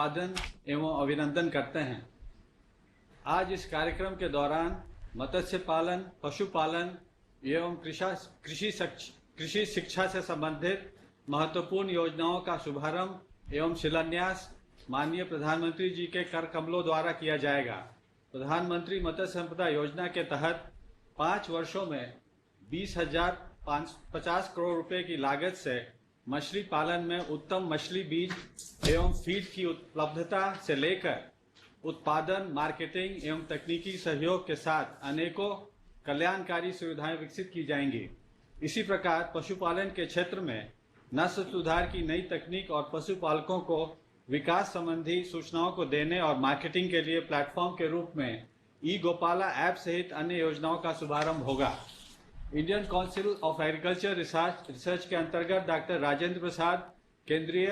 अभिवादन एवं अभिनंदन करते हैं। आज इस कार्यक्रम के दौरान मत्स्य पालन, पशुपालन एवं कृषि शिक्षा से संबंधित महत्वपूर्ण योजनाओं का शुभारंभ एवं शिलान्यास माननीय प्रधानमंत्री जी के कर कमलों द्वारा किया जाएगा। प्रधानमंत्री मत्स्य संपदा योजना के तहत 5 वर्षों में 20,550 करोड़ रुपए की लागत से मछली पालन में उत्तम मछली बीज एवं फीड की उपलब्धता से लेकर उत्पादन, मार्केटिंग एवं तकनीकी सहयोग के साथ अनेकों कल्याणकारी सुविधाएं विकसित की जाएंगी। इसी प्रकार पशुपालन के क्षेत्र में नस्ल सुधार की नई तकनीक और पशुपालकों को विकास संबंधी सूचनाओं को देने और मार्केटिंग के लिए प्लेटफॉर्म के रूप में ई गोपाला ऐप सहित अन्य योजनाओं का शुभारंभ होगा। Indian council of agriculture research के अंतर्गत डॉक्टर राजेंद्र प्रसाद केंद्रीय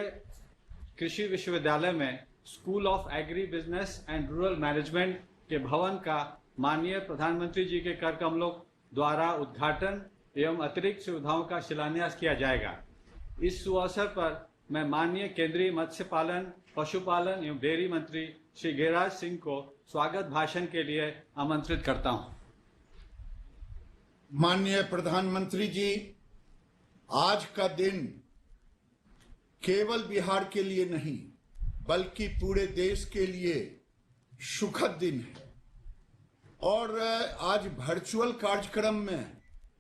कृषि विश्वविद्यालय में school of agri business and rural management के भवन का माननीय प्रधानमंत्री जी के कर कमलों द्वारा उद्घाटन एवं अतिरिक्त सुविधाओं का शिलान्यास किया जाएगा। इस सुअवसर पर मैं माननीय केंद्रीय मत्स्य पालन, पशुपालन एवं डेयरी मंत्री श्री गिरिराज सिंह को स्वागत भाषण के लिए आमंत्रित करता हूं। माननीय प्रधानमंत्री जी, आज का दिन केवल बिहार के लिए नहीं बल्कि पूरे देश के लिए सुखद दिन है। और आज वर्चुअल कार्यक्रम में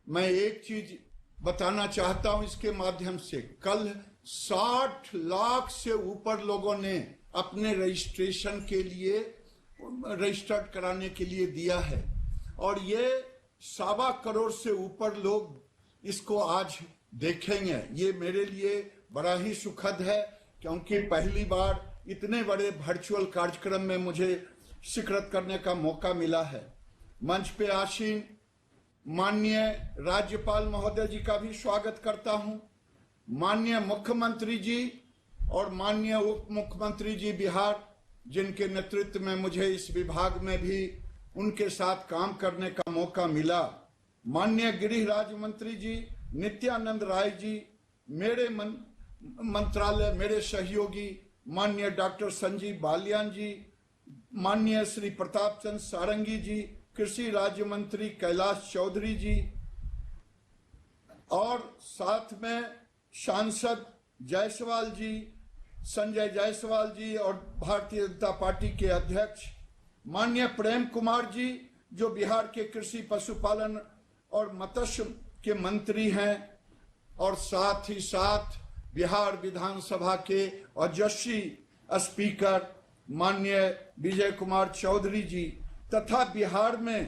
मैं एक चीज बताना चाहता हूं इसके माध्यम से। कल 60 लाख से ऊपर लोगों ने अपने रजिस्ट्रेशन के लिए रजिस्टर्ड कराने के लिए दिया है और ये 1.25 करोड़ से ऊपर लोग इसको आज देखेंगे। ये मेरे लिए बड़ा ही सुखद है क्योंकि पहली बार इतने बड़े वर्चुअल कार्यक्रम में मुझे शिरकत करने का मौका मिला है। मंच पे आसीन माननीय राज्यपाल महोदय जी का भी स्वागत करता हूं, माननीय मुख्यमंत्री जी और माननीय उप मुख्यमंत्री जी बिहार, जिनके नेतृत्व में मुझे इस विभाग में भी उनके साथ काम करने का मौका मिला, माननीय गृह राज्य मंत्री जी नित्यानंद राय जी, मेरे मंत्रालय मेरे सहयोगी माननीय डॉक्टर संजीव बालियान जी, माननीय श्री प्रताप चंद्र सारंगी जी, कृषि राज्य मंत्री कैलाश चौधरी जी और साथ में सांसद जायसवाल जी, संजय जायसवाल जी और भारतीय जनता पार्टी के अध्यक्ष माननीय प्रेम कुमार जी जो बिहार के कृषि पशुपालन और मत्स्य के मंत्री हैं, और साथ ही साथ बिहार विधानसभा के ओजस्वी स्पीकर माननीय विजय कुमार चौधरी जी तथा बिहार में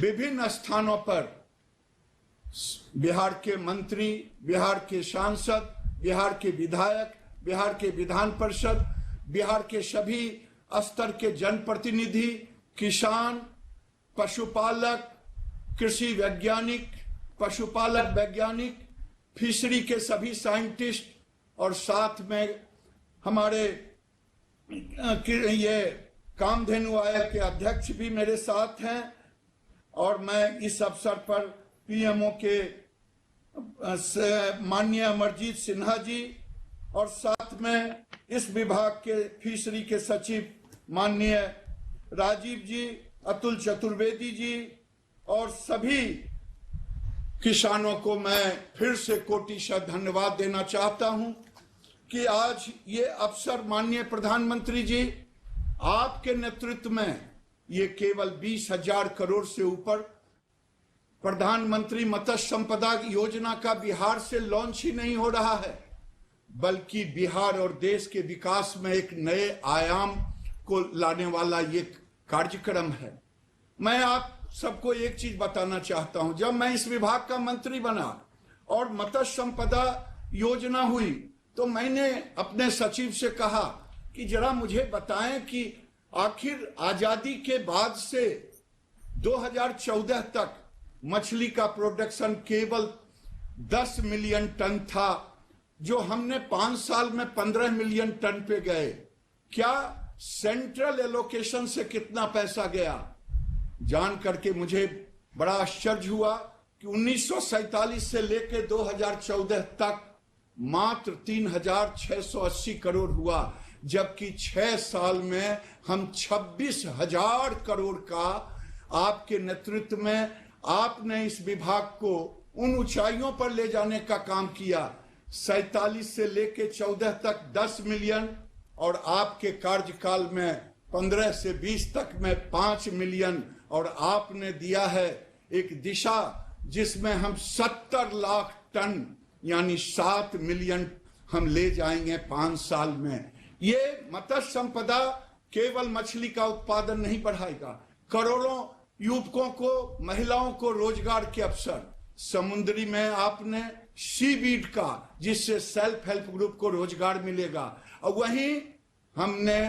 विभिन्न स्थानों पर बिहार के मंत्री, बिहार के सांसद, बिहार के विधायक, बिहार के विधान परिषद, बिहार के सभी स्तर के जनप्रतिनिधि, किसान, पशुपालक, कृषि वैज्ञानिक, पशुपालक वैज्ञानिक, फिशरी के सभी साइंटिस्ट और साथ में हमारे ये कामधेनु आयोग के अध्यक्ष भी मेरे साथ हैं। और मैं इस अवसर पर पीएमओ के माननीय अमरजीत सिन्हा जी और साथ में इस विभाग के फिशरी के सचिव माननीय राजीव जी, अतुल चतुर्वेदी जी और सभी किसानों को मैं फिर से कोटिशः धन्यवाद देना चाहता हूं कि आज ये अवसर माननीय प्रधानमंत्री जी आपके नेतृत्व में ये केवल 20,000 करोड़ से ऊपर प्रधानमंत्री मत्स्य संपदा योजना का बिहार से लॉन्च ही नहीं हो रहा है बल्कि बिहार और देश के विकास में एक नए आयाम को लाने वाला ये कार्यक्रम है। मैं आप सबको एक चीज बताना चाहता हूं, जब मैं इस विभाग का मंत्री बना और मत्स्य संपदा योजना हुई तो मैंने अपने सचिव से कहा कि जरा मुझे बताएं कि आखिर आजादी के बाद से 2014 तक मछली का प्रोडक्शन केवल 10 मिलियन टन था, जो हमने 5 साल में 15 मिलियन टन पे गए। क्या सेंट्रल एलोकेशन से कितना पैसा गया? जान करके मुझे बड़ा आश्चर्य हुआ कि 1947 से लेकर 2014 तक मात्र 3,680 करोड़ हुआ, जबकि 6 साल में हम 26,000 करोड़ का आपके नेतृत्व में आपने इस विभाग को उन ऊंचाइयों पर ले जाने का काम किया। 47 से लेके 14 तक 10 मिलियन और आपके कार्यकाल में 15 से 20 तक में 5 मिलियन, और आपने दिया है एक दिशा जिसमें हम 70 लाख टन यानी 7 मिलियन हम ले जाएंगे 5 साल में। ये मत्स्य संपदा केवल मछली का उत्पादन नहीं बढ़ाएगा, करोड़ों युवकों को, महिलाओं को रोजगार के अवसर, समुद्री में आपने सीवीड का जिससे सेल्फ हेल्प ग्रुप को रोजगार मिलेगा, और वहीं हमने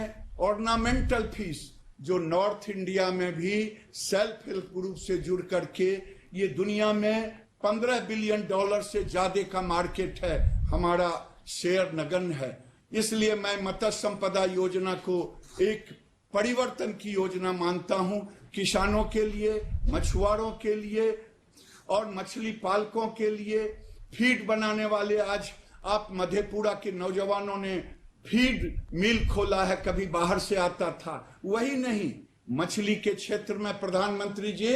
ऑर्नामेंटल फिश जो नॉर्थ इंडिया में भी सेल्फ हेल्प ग्रुप से जुड़ करके ये दुनिया में $15 बिलियन से ज्यादा का मार्केट है, हमारा शेयर नगण्य है। इसलिए मैं मत्स्य संपदा योजना को एक परिवर्तन की योजना मानता हूं, किसानों के लिए, मछुआरों के लिए और मछली पालकों के लिए। फीड बनाने वाले, आज आप मधेपुरा के नौजवानों ने फीड मिल खोला है, कभी बाहर से आता था, वही नहीं, मछली के क्षेत्र में प्रधानमंत्री जी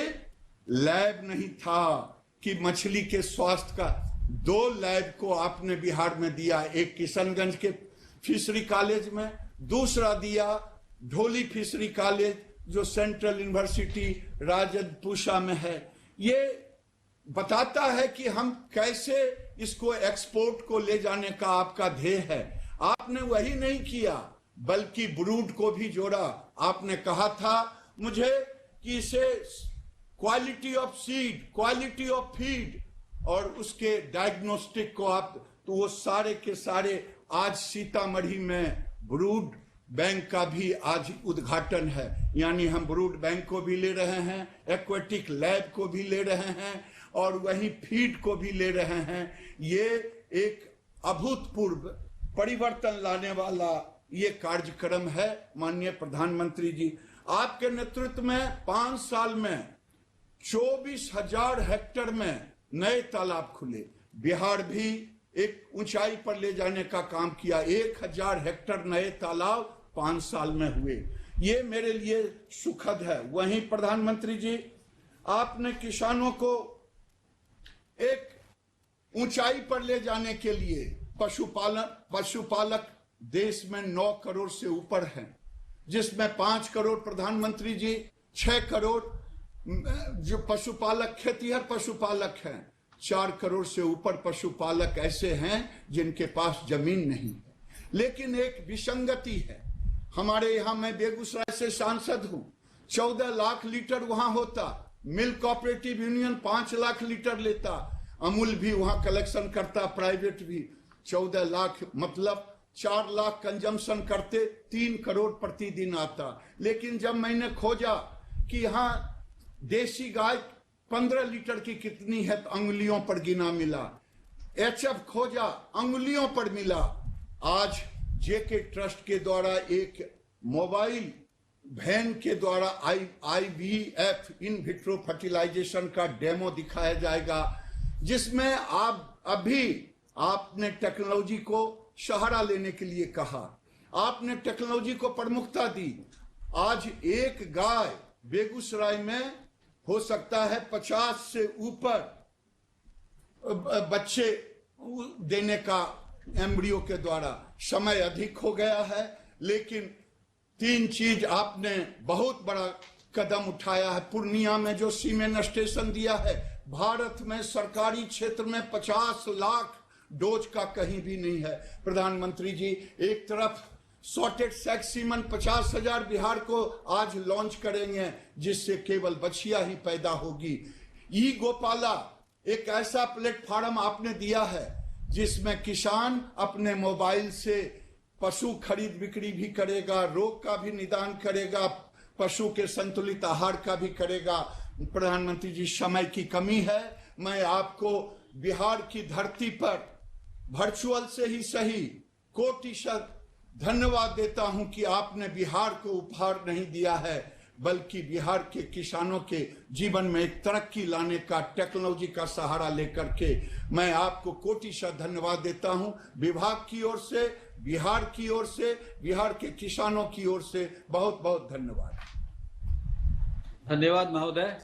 लैब नहीं था कि मछली के स्वास्थ्य का 2 लैब को आपने बिहार में दिया, एक किशनगंज के फिशरी कॉलेज में, दूसरा दिया ढोली फिशरी कॉलेज जो सेंट्रल यूनिवर्सिटी राजपूषा में है। ये बताता है कि हम कैसे इसको एक्सपोर्ट को ले जाने का आपका ध्येय है। आपने वही नहीं किया बल्कि ब्रूड को भी जोड़ा। आपने कहा था मुझे कि इसे quality of seed, quality of feed और उसके डायग्नोस्टिक को आप, तो वो सारे के सारे आज सीतामढ़ी में ब्रूड बैंक का भी आज उद्घाटन है, यानी हम ब्रूड बैंक को भी ले रहे हैं, एक्वेटिक लैब को भी ले रहे हैं और वहीं फीड को भी ले रहे हैं। ये एक अभूतपूर्व परिवर्तन लाने वाला ये कार्यक्रम है। माननीय प्रधानमंत्री जी, आपके नेतृत्व में 5 साल में 24,000 हेक्टेयर में नए तालाब खुले। बिहार भी एक ऊंचाई पर ले जाने का काम किया, 1,000 हेक्टेयर नए तालाब 5 साल में हुए। ये मेरे लिए सुखद है। वहीं प्रधानमंत्री जी, आपने किसानों को एक ऊंचाई पर ले जाने के लिए पशुपालक देश में 9 करोड़ से ऊपर हैं, जिसमें 5 करोड़ प्रधानमंत्री जी, 6 करोड़ जो पशुपालक खेतीहर पशुपालक हैं, 4 करोड़ से ऊपर पशुपालक ऐसे हैं जिनके पास जमीन नहीं है। लेकिन एक विसंगति है, हमारे यहाँ, मैं बेगूसराय से सांसद हूं, 14 लाख लीटर वहां होता, milk cooperative union 5 lakh litre लेता, अमूल भी वहां कलेक्शन करता, प्राइवेट भी। 14 लाख मतलब 4 लाख कंजम्पशन करते, 3 करोड़ प्रतिदिन आता। लेकिन जब मैंने खोजा कि यहाँ देसी गाय 15 लीटर की कितनी है, तो अंगुलियों पर गिना मिला। एचएफ खोजा, अंगुलियों पर मिला। आज जेके ट्रस्ट के द्वारा एक मोबाइल वैन के द्वारा IVF इन विट्रो फर्टिलाइजेशन का डेमो दिखाया जाएगा, जिसमें आपने टेक्नोलॉजी को सहारा लेने के लिए कहा, आपने टेक्नोलॉजी को प्रमुखता दी। आज एक गाय बेगूसराय में हो सकता है 50 से ऊपर बच्चे देने का एम्ब्रियो के द्वारा। समय अधिक हो गया है, लेकिन 3 चीज आपने बहुत बड़ा कदम उठाया है। पूर्णिया में जो सीमेन स्टेशन दिया है, भारत में सरकारी क्षेत्र में 50 लाख डोज का कहीं भी नहीं है। प्रधानमंत्री जी, एक तरफ सॉर्टेड सेक्स सीमन 50,000 बिहार को आज लॉन्च करेंगे, जिससे केवल बछिया ही पैदा होगी। ई गोपाला एक ऐसा प्लेटफॉर्म आपने दिया है जिसमें किसान अपने मोबाइल से पशु खरीद बिक्री भी करेगा, रोग का भी निदान करेगा, पशु के संतुलित आहार का भी करेगा। प्रधानमंत्री जी, समय की कमी है, मैं आपको बिहार की धरती पर वर्चुअल से ही सही कोटि धन्यवाद देता हूं कि आपने बिहार को उपहार नहीं दिया है, बल्कि बिहार के किसानों के जीवन में एक तरक्की लाने का टेक्नोलॉजी का सहारा लेकर के मैं आपको कोटिशः धन्यवाद देता हूं। विभाग की ओर से, बिहार की ओर से, बिहार के किसानों की ओर से बहुत बहुत धन्यवाद। धन्यवाद महोदय।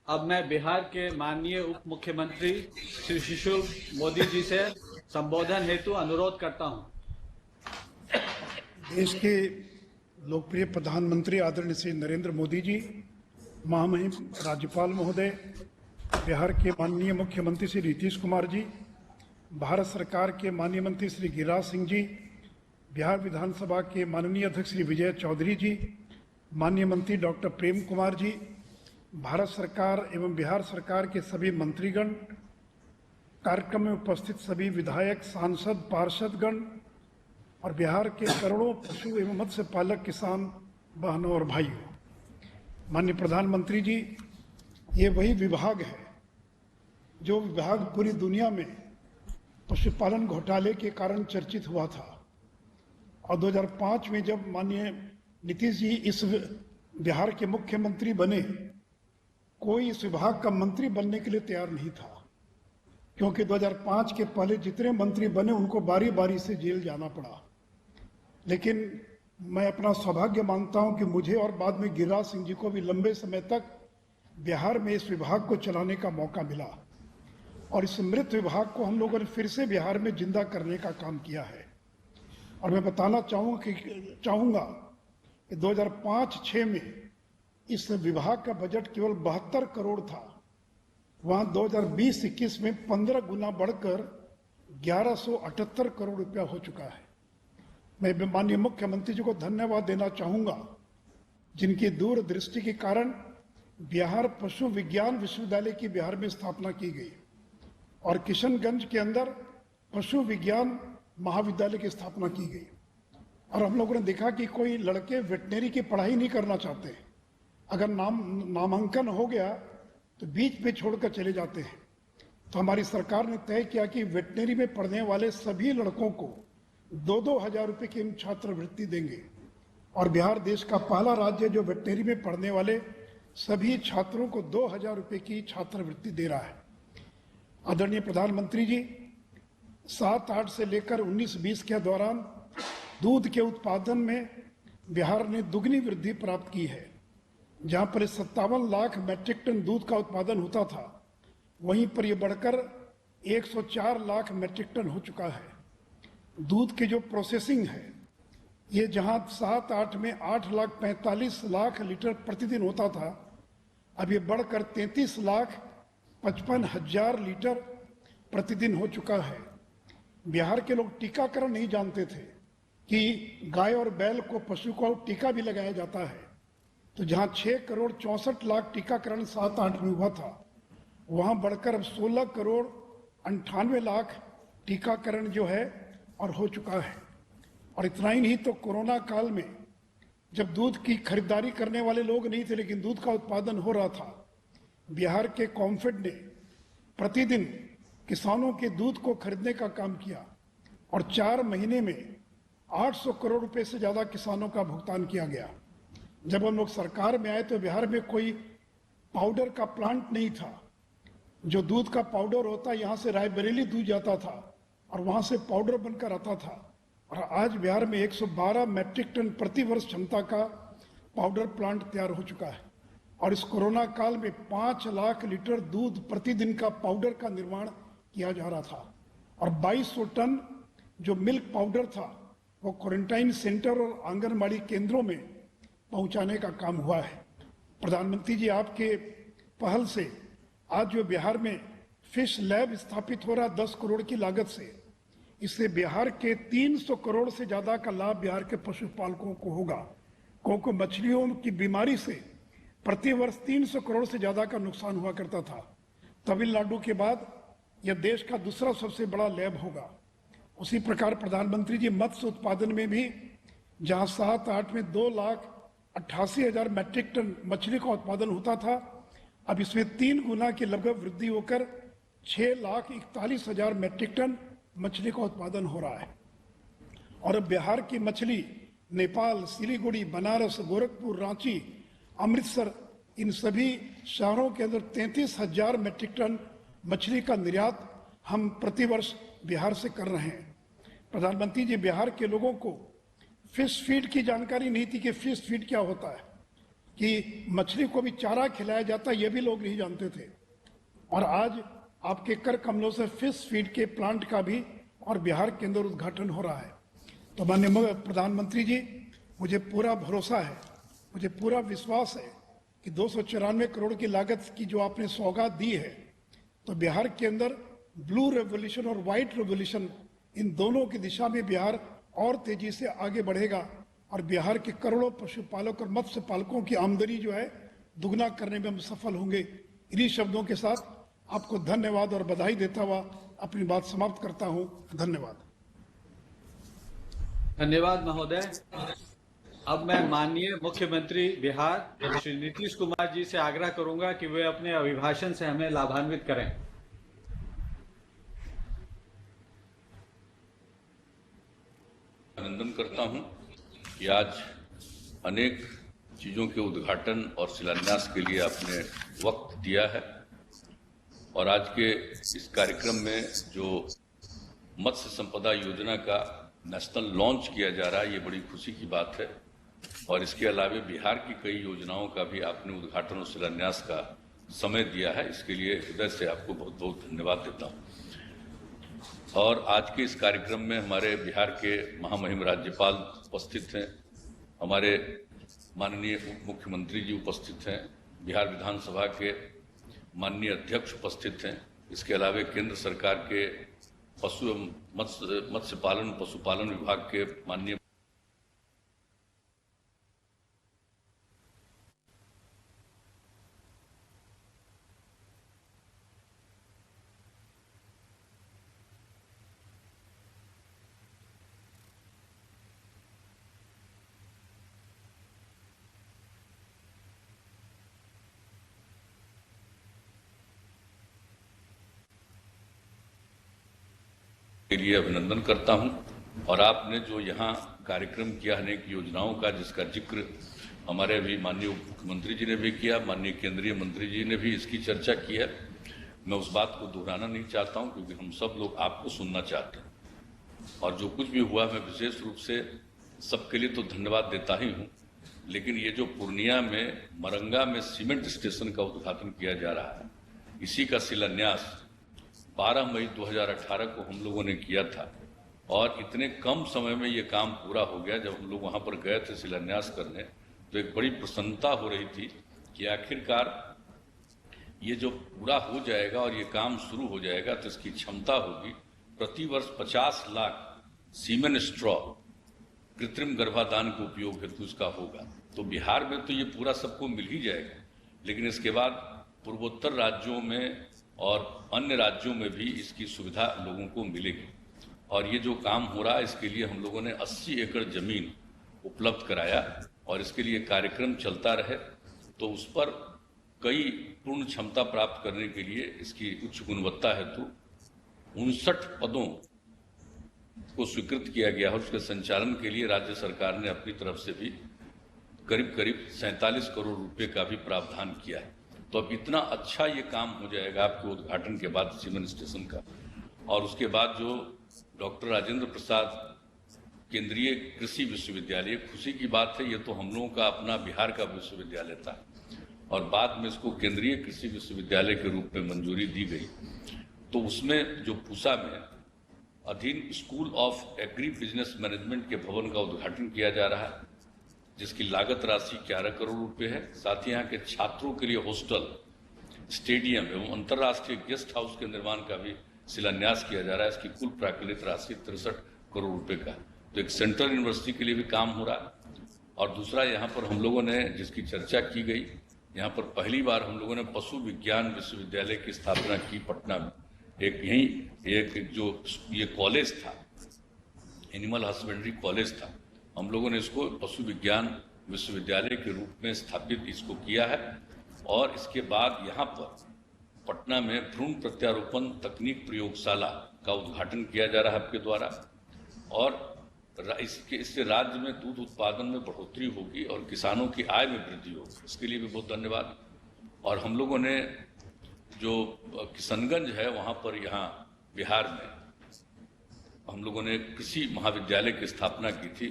अब मैं बिहार के माननीय उप मुख्यमंत्री श्री सुशील मोदी जी से संबोधन हेतु अनुरोध करता हूं। देश के लोकप्रिय प्रधानमंत्री आदरणीय श्री नरेंद्र मोदी जी, महामहिम राज्यपाल महोदय, बिहार के माननीय मुख्यमंत्री श्री नीतीश कुमार जी, भारत सरकार के माननीय मंत्री श्री गिरिराज सिंह जी, बिहार विधानसभा के माननीय अध्यक्ष श्री विजय चौधरी जी, माननीय मंत्री डॉक्टर प्रेम कुमार जी, भारत सरकार एवं बिहार सरकार के सभी मंत्रीगण, कार्यक्रम में उपस्थित सभी विधायक, सांसद, पार्षदगण और बिहार के करोड़ों पशु एवं मत्स्य पालक किसान बहनों और भाइयों, माननीय प्रधानमंत्री जी, ये वही विभाग है जो विभाग पूरी दुनिया में पशुपालन घोटाले के कारण चर्चित हुआ था। और 2005 में जब माननीय नीतीश जी इस बिहार के मुख्यमंत्री बने, कोई इस विभाग का मंत्री बनने के लिए तैयार नहीं था, क्योंकि 2005 के पहले जितने मंत्री बने उनको बारी बारी से जेल जाना पड़ा। लेकिन मैं अपना सौभाग्य मानता हूं कि मुझे और बाद में गिरिराज सिंह जी को भी लंबे समय तक बिहार में इस विभाग को चलाने का मौका मिला और इस मृत विभाग को हम लोगों ने फिर से बिहार में जिंदा करने का काम किया है। और मैं बताना चाहूँगा कि 2005-06 में इस विभाग का बजट केवल 72 करोड़ था, वहाँ 2020-21 में 15 गुना बढ़कर 1178 करोड़ रुपया हो चुका है। मैं माननीय मुख्यमंत्री जी को धन्यवाद देना चाहूँगा, जिनकी दूरदृष्टि के कारण बिहार पशु विज्ञान विश्वविद्यालय की बिहार में स्थापना की गई और किशनगंज के अंदर पशु विज्ञान महाविद्यालय की स्थापना की गई। और हम लोगों ने देखा कि कोई लड़के वेटनरी की पढ़ाई नहीं करना चाहते, अगर नामांकन हो गया तो बीच में छोड़कर चले जाते हैं। तो हमारी सरकार ने तय किया कि वेटनरी में पढ़ने वाले सभी लड़कों को 2-2 हजार रुपये की छात्रवृत्ति देंगे और बिहार देश का पहला राज्य जो वेटनरी में पढ़ने वाले सभी छात्रों को 2,000 रुपये की छात्रवृत्ति दे रहा है। आदरणीय प्रधानमंत्री जी, 7-8 से लेकर 19-20 के दौरान दूध के उत्पादन में बिहार ने दुगनी वृद्धि प्राप्त की है। जहां पर 57 लाख मैट्रिक टन दूध का उत्पादन होता था, वहीं पर यह बढ़कर 104 लाख मैट्रिक टन हो चुका है। दूध की जो प्रोसेसिंग है, ये जहां 7-8 में 8,45,00,000 लीटर प्रतिदिन होता था, अब ये बढ़कर 33,55,000 लीटर प्रतिदिन हो चुका है। बिहार के लोग टीकाकरण नहीं जानते थे कि गाय और बैल को, पशु को टीका भी लगाया जाता है। तो जहां 6,64,00,000 टीकाकरण 7-8 में हुआ था, वहां बढ़कर अब 16,98,00,000 टीकाकरण जो है और हो चुका है। और इतना ही नहीं, तो कोरोना काल में जब दूध की खरीदारी करने वाले लोग नहीं थे लेकिन दूध का उत्पादन हो रहा था, बिहार के कॉम्फेड ने प्रतिदिन किसानों के दूध को खरीदने का काम किया और 4 महीने में 800 करोड़ रुपए से ज्यादा किसानों का भुगतान किया गया। जब हम लोग सरकार में आए तो बिहार में कोई पाउडर का प्लांट नहीं था। जो दूध का पाउडर होता, यहाँ से रायबरेली दूध जाता था और वहां से पाउडर बनकर आता था। और आज बिहार में 112 मैट्रिक टन प्रति वर्ष क्षमता का पाउडर प्लांट तैयार हो चुका है। और इस कोरोना काल में 5 लाख लीटर दूध प्रतिदिन का पाउडर का निर्माण किया जा रहा था और 2200 टन जो मिल्क पाउडर था वो क्वारंटाइन सेंटर और आंगनबाड़ी केंद्रों में पहुंचाने का काम हुआ है। प्रधानमंत्री जी, आपके पहल से आज जो बिहार में फिश लैब स्थापित हो रहा 10 करोड़ की लागत से, इससे बिहार के 300 करोड़ से ज्यादा का लाभ बिहार के पशुपालकों को होगा, क्योंकि मछलियों की बीमारी से प्रति वर्ष 300 करोड़ से ज्यादा का नुकसान हुआ करता था। तमिलनाडु के बाद यह देश का दूसरा सबसे बड़ा लैब होगा। उसी प्रकार प्रधानमंत्री जी, मत्स्य उत्पादन में भी जहां 7-8 में 2,88,000 मैट्रिक टन मछली का उत्पादन होता था, अब इसमें 3 गुना की लगभग वृद्धि होकर 6,41,000 मैट्रिक टन मछली का उत्पादन हो रहा है। और अब बिहार की मछली नेपाल, सिलीगुड़ी, बनारस, गोरखपुर, रांची अमृतसर, इन सभी शहरों के अंदर 33,000 मीट्रिक टन मछली का निर्यात हम प्रतिवर्ष बिहार से कर रहे हैं। प्रधानमंत्री जी, बिहार के लोगों को फिश फीड की जानकारी नहीं थी कि फिश फीड क्या होता है, कि मछली को भी चारा खिलाया जाता है, ये भी लोग नहीं जानते थे। और आज आपके कर कमलों से फिश फीड के प्लांट का भी और बिहार के अंदर उद्घाटन हो रहा है। तो माननीय प्रधानमंत्री जी, मुझे पूरा भरोसा है, मुझे पूरा विश्वास है कि 294 करोड़ की लागत की जो आपने सौगात दी है, तो बिहार के अंदर ब्लू रेवोल्यूशन और व्हाइट रेवोल्यूशन, इन दोनों की दिशा में बिहार और तेजी से आगे बढ़ेगा और बिहार के करोड़ों पशुपालक और मत्स्य पालकों की आमदनी जो है दुगना करने में हम सफल होंगे। इन्हीं शब्दों के साथ आपको धन्यवाद और बधाई देता हुआ अपनी बात समाप्त करता हूं। धन्यवाद। धन्यवाद महोदय। अब मैं माननीय मुख्यमंत्री बिहार श्री नीतीश कुमार जी से आग्रह करूंगा कि वे अपने अभिभाषण से हमें लाभान्वित करें। अभिनंदन करता हूं कि आज अनेक चीजों के उद्घाटन और शिलान्यास के लिए आपने वक्त दिया है और आज के इस कार्यक्रम में जो मत्स्य संपदा योजना का नेशनल लॉन्च किया जा रहा है, ये बड़ी खुशी की बात है। और इसके अलावा बिहार की कई योजनाओं का भी आपने उद्घाटन और शिलान्यास का समय दिया है, इसके लिए हृदय से आपको बहुत बहुत धन्यवाद देता हूं। और आज के इस कार्यक्रम में हमारे बिहार के महामहिम राज्यपाल उपस्थित हैं, हमारे माननीय उप मुख्यमंत्री जी उपस्थित हैं, बिहार विधानसभा के माननीय अध्यक्ष उपस्थित हैं। इसके अलावा केंद्र सरकार के मत्स्य पालन पशुपालन विभाग के माननीय के लिए अभिनंदन करता हूं। और आपने जो यहाँ कार्यक्रम किया अनेक योजनाओं का, जिसका जिक्र हमारे अभी माननीय उप मुख्यमंत्री जी ने भी किया, माननीय केंद्रीय मंत्री जी ने भी इसकी चर्चा की है। मैं उस बात को दोहराना नहीं चाहता हूं, क्योंकि हम सब लोग आपको सुनना चाहते हैं। और जो कुछ भी हुआ, मैं विशेष रूप से सबके लिए तो धन्यवाद देता ही हूँ, लेकिन ये जो पूर्णिया में मरंगा में सीमेंट स्टेशन का उद्घाटन किया जा रहा है, इसी का शिलान्यास 12 मई 2018 को हम लोगों ने किया था और इतने कम समय में ये काम पूरा हो गया। जब हम लोग वहाँ पर गए थे शिलान्यास करने, तो एक बड़ी प्रसन्नता हो रही थी कि आखिरकार ये जो पूरा हो जाएगा और ये काम शुरू हो जाएगा, तो इसकी क्षमता होगी प्रतिवर्ष 50 लाख सीमेन स्ट्रॉ कृत्रिम गर्भाधान के उपयोग हेतु इसका होगा। तो बिहार में तो ये पूरा सबको मिल ही जाएगा, लेकिन इसके बाद पूर्वोत्तर राज्यों में और अन्य राज्यों में भी इसकी सुविधा लोगों को मिलेगी। और ये जो काम हो रहा है, इसके लिए हम लोगों ने 80 एकड़ जमीन उपलब्ध कराया और इसके लिए कार्यक्रम चलता रहे, तो उस पर कई पूर्ण क्षमता प्राप्त करने के लिए इसकी उच्च गुणवत्ता हेतु 59 पदों को स्वीकृत किया गया और उसके संचालन के लिए राज्य सरकार ने अपनी तरफ से भी करीब 47 करोड़ रुपए का भी प्रावधान किया है। तो अब इतना अच्छा ये काम हो जाएगा आपके उद्घाटन के बाद सीमेंट स्टेशन का। और उसके बाद जो डॉक्टर राजेंद्र प्रसाद केंद्रीय कृषि विश्वविद्यालय, खुशी की बात है, ये तो हम लोगों का अपना बिहार का विश्वविद्यालय था और बाद में इसको केंद्रीय कृषि विश्वविद्यालय के रूप में मंजूरी दी गई। तो उसमें जो पूसा में अधीन school of agri business management के भवन का उद्घाटन किया जा रहा है, जिसकी लागत राशि 11 करोड़ रुपए है। साथ ही यहाँ के छात्रों के लिए हॉस्टल, स्टेडियम एवं अंतर्राष्ट्रीय गेस्ट हाउस के निर्माण का भी शिलान्यास किया जा रहा है। इसकी कुल प्राकृतिक राशि 63 करोड़ रुपए का। तो एक सेंट्रल यूनिवर्सिटी के लिए भी काम हो रहा है। और दूसरा, यहाँ पर हम लोगों ने जिसकी चर्चा की गई, यहाँ पर पहली बार हम लोगों ने पशु विज्ञान विश्वविद्यालय की स्थापना की पटना में। एक जो ये कॉलेज था, एनिमल हस्बेंड्री कॉलेज था, हम लोगों ने इसको पशु विज्ञान विश्वविद्यालय के रूप में स्थापित इसको किया है। और इसके बाद यहाँ पर पटना में भ्रूण प्रत्यारोपण तकनीक प्रयोगशाला का उद्घाटन किया जा रहा है आपके द्वारा। और इससे राज्य में दूध उत्पादन में बढ़ोतरी होगी और किसानों की आय में वृद्धि होगी। इसके लिए भी बहुत धन्यवाद। और हम लोगों ने जो किशनगंज है वहाँ पर, यहाँ बिहार में हम लोगों ने कृषि महाविद्यालय की स्थापना की थी।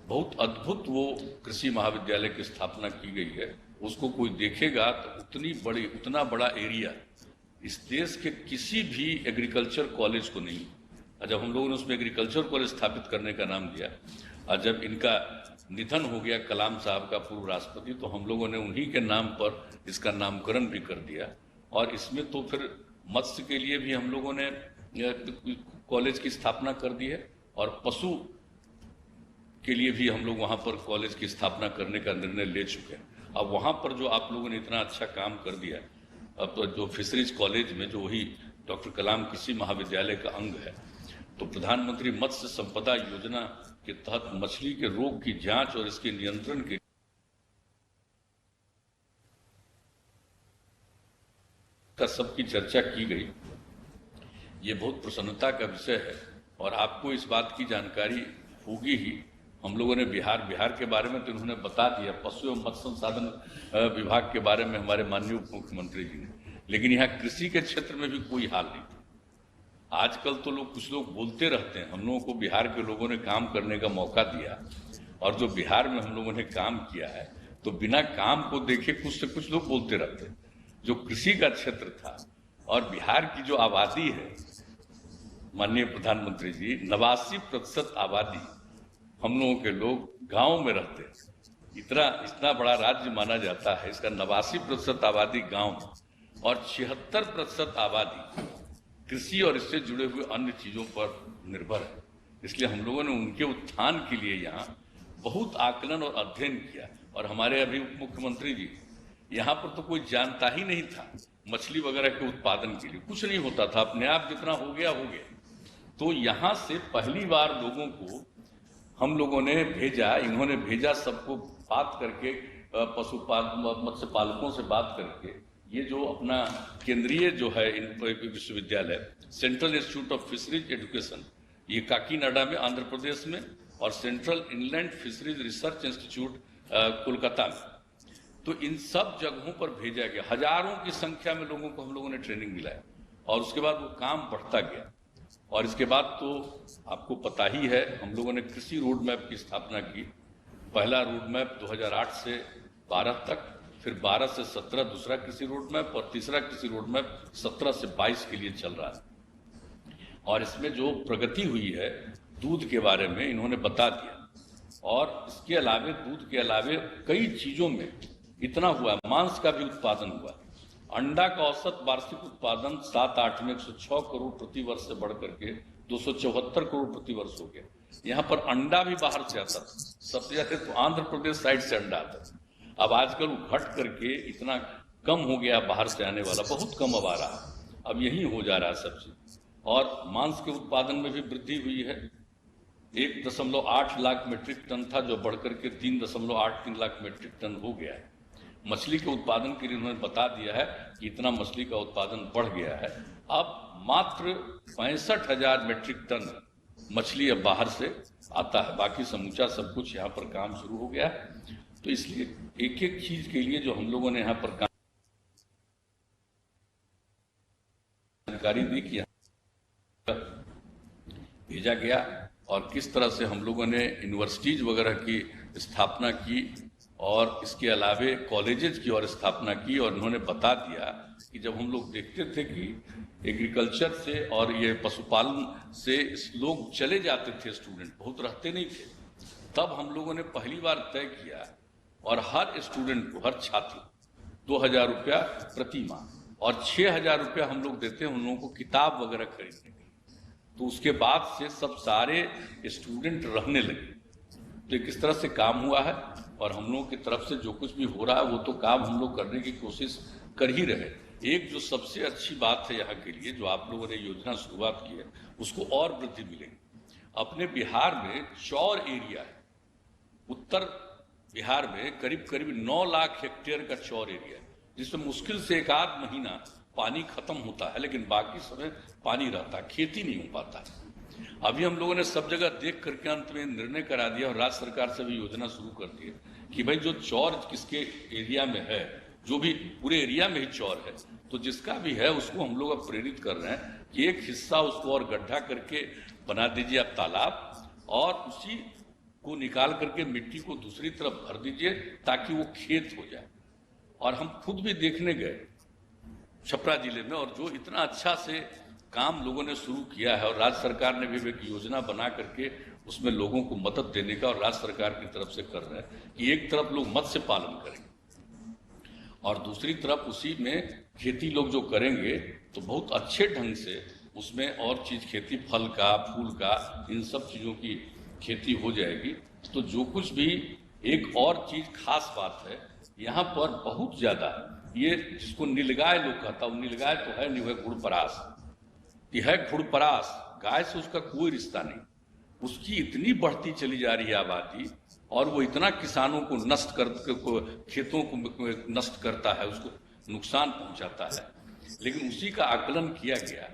बहुत अद्भुत वो कृषि महाविद्यालय की स्थापना की गई है। उसको कोई देखेगा तो उतना बड़ा एरिया इस देश के किसी भी एग्रीकल्चर कॉलेज को नहीं। जब हम लोगों ने उसमें एग्रीकल्चर कॉलेज स्थापित करने का नाम दिया, और जब इनका निधन हो गया कलाम साहब का, पूर्व राष्ट्रपति, तो हम लोगों ने उन्हीं के नाम पर इसका नामकरण भी कर दिया। और इसमें तो फिर मत्स्य के लिए भी हम लोगों ने कॉलेज की स्थापना कर दी है, और पशु के लिए भी हम लोग वहाँ पर कॉलेज की स्थापना करने का निर्णय ले चुके हैं। अब वहाँ पर जो आप लोगों ने इतना अच्छा काम कर दिया, अब तो जो फिशरीज कॉलेज में जो वही डॉक्टर कलाम कृषि महाविद्यालय का अंग है, तो प्रधानमंत्री मत्स्य संपदा योजना के तहत मछली के रोग की जांच और इसके नियंत्रण के सबकी चर्चा की गई। ये बहुत प्रसन्नता का विषय है और आपको इस बात की जानकारी होगी ही। हम लोगों ने बिहार के बारे में तो इन्होंने बता दिया, पशु एवं मत्स्य संसाधन विभाग के बारे में हमारे माननीय उप मुख्यमंत्री जी ने, लेकिन यहाँ कृषि के क्षेत्र में भी कोई हाल नहीं। आजकल तो कुछ लोग बोलते रहते हैं। हम लोगों को बिहार के लोगों ने काम करने का मौका दिया, और जो बिहार में हम लोगों ने काम किया है, तो बिना काम को देखे कुछ से कुछ लोग बोलते रहते हैं। जो कृषि का क्षेत्र था और बिहार की जो आबादी है, माननीय प्रधानमंत्री जी, 89% आबादी हम लोगों के लोग गांव में रहते हैं। इतना बड़ा राज्य माना जाता है, इसका 89% आबादी गांव में और 76% आबादी कृषि और इससे जुड़े हुए अन्य चीजों पर निर्भर है। इसलिए हम लोगों ने उनके उत्थान के लिए यहाँ बहुत आकलन और अध्ययन किया। और हमारे अभी उप मुख्यमंत्री जी, यहाँ पर तो कोई जानता ही नहीं था मछली वगैरह के उत्पादन के लिए, कुछ नहीं होता था, अपने आप जितना हो गया। तो यहाँ से पहली बार लोगों को हम लोगों ने भेजा, इन्होंने भेजा सबको बात करके, मत्स्य पालकों से बात करके, ये जो अपना केंद्रीय जो है विश्वविद्यालय central institute of fisheries education, ये काकीनाडा में आंध्र प्रदेश में, और central inland fisheries research institute Kolkata में, तो इन सब जगहों पर भेजा गया। हजारों की संख्या में लोगों को हम लोगों ने ट्रेनिंग दिलाया, और उसके बाद वो काम बढ़ता गया। और इसके बाद तो आपको पता ही है, हम लोगों ने कृषि रोड मैप की स्थापना की। पहला रोड मैप 2008 से 12 तक, फिर 12 से 17 दूसरा कृषि रोड मैप, और तीसरा कृषि रोड मैप 17 से 22 के लिए चल रहा है। और इसमें जो प्रगति हुई है दूध के बारे में इन्होंने बता दिया। और इसके अलावे, दूध के अलावे कई चीजों में इतना हुआ, मांस का भी उत्पादन हुआ। अंडा का औसत वार्षिक उत्पादन 7-8 में 106 करोड़ प्रति वर्ष से बढ़ करके 274 करोड़ प्रति वर्ष हो गया। यहाँ पर अंडा भी बाहर से आता था, सबसे ज्यादा तो आंध्र प्रदेश साइड से अंडा आता था। अब आजकल वो घट करके इतना कम हो गया, बाहर से आने वाला बहुत कम अब आ रहा है, अब यही हो जा रहा है सब चीज। और मांस के उत्पादन में भी वृद्धि हुई है। 1.8 लाख मीट्रिक टन था, जो बढ़कर के 3.83 लाख मीट्रिक टन हो गया है। मछली के उत्पादन के लिए उन्होंने बता दिया है कि इतना मछली का उत्पादन बढ़ गया है। अब मात्र 65,000 मीट्रिक टन मछली अब बाहर से आता है, बाकी समूचा सब कुछ यहाँ पर काम शुरू हो गया है। तो इसलिए एक एक चीज के लिए जो हम लोगों ने यहाँ पर जानकारी दी कि भेजा गया, और किस तरह से हम लोगों ने यूनिवर्सिटीज वगैरह की स्थापना की, और इसके अलावे कॉलेजेस की और स्थापना की। और उन्होंने बता दिया कि जब हम लोग देखते थे कि एग्रीकल्चर से और ये पशुपालन से लोग चले जाते थे, स्टूडेंट बहुत रहते नहीं थे, तब हम लोगों ने पहली बार तय किया, और हर स्टूडेंट को, हर छात्र 2,000 रुपया प्रति माह और 6,000 रुपया हम लोग देते हैं उन लोगों को किताब वगैरह खरीदने के। तो उसके बाद से सब सारे स्टूडेंट रहने लगे। तो किस तरह से काम हुआ है, और हम लोगों की तरफ से जो कुछ भी हो रहा है वो तो काम हम लोग करने की कोशिश कर ही रहे। एक जो सबसे अच्छी बात है यहाँ के लिए, जो आप लोगों ने योजना शुरुआत की है, उसको और वृद्धि मिलेगी। अपने बिहार में चौर एरिया है, उत्तर बिहार में करीब 9 लाख हेक्टेयर का चौर एरिया है, जिसमें मुश्किल से 1-8 महीना पानी खत्म होता है, लेकिन बाकी समय पानी रहता है, खेती नहीं हो पाता है। अभी हम लोगों ने सब जगह देख करके अंत में निर्णय करा दिया और राज्य सरकार से भी योजना शुरू कर दी है कि भाई जो चौर किसके एरिया में है, जो भी पूरे एरिया में ही चौर है, तो जिसका भी है उसको हम लोग अब प्रेरित कर रहे हैं कि एक हिस्सा उसको और गड्ढा करके बना दीजिए आप तालाब, और उसी को निकाल करके मिट्टी को दूसरी तरफ भर दीजिए ताकि वो खेत हो जाए। और हम खुद भी देखने गए छपरा जिले में, और जो इतना अच्छा से काम लोगों ने शुरू किया है, और राज्य सरकार ने भी एक योजना बना करके उसमें लोगों को मदद देने का और राज्य सरकार की तरफ से कर रहे हैं कि एक तरफ लोग मत्स्य पालन करेंगे और दूसरी तरफ उसी में खेती लोग जो करेंगे तो बहुत अच्छे ढंग से उसमें और चीज खेती, फल का, फूल का, इन सब चीजों की खेती हो जाएगी। तो जो कुछ भी एक और चीज खास बात है यहाँ पर बहुत ज्यादा, ये जिसको नीलगाय लोग कहता है, नीलगाय तो है नहीं, वह गुड़परास, ये है गुड़परास। गाय से उसका कोई रिश्ता नहीं, उसकी इतनी बढ़ती चली जा रही है आबादी, और वो इतना किसानों को नष्ट कर, खेतों को नष्ट करता है, उसको नुकसान पहुंचाता है। लेकिन उसी का आकलन किया गया,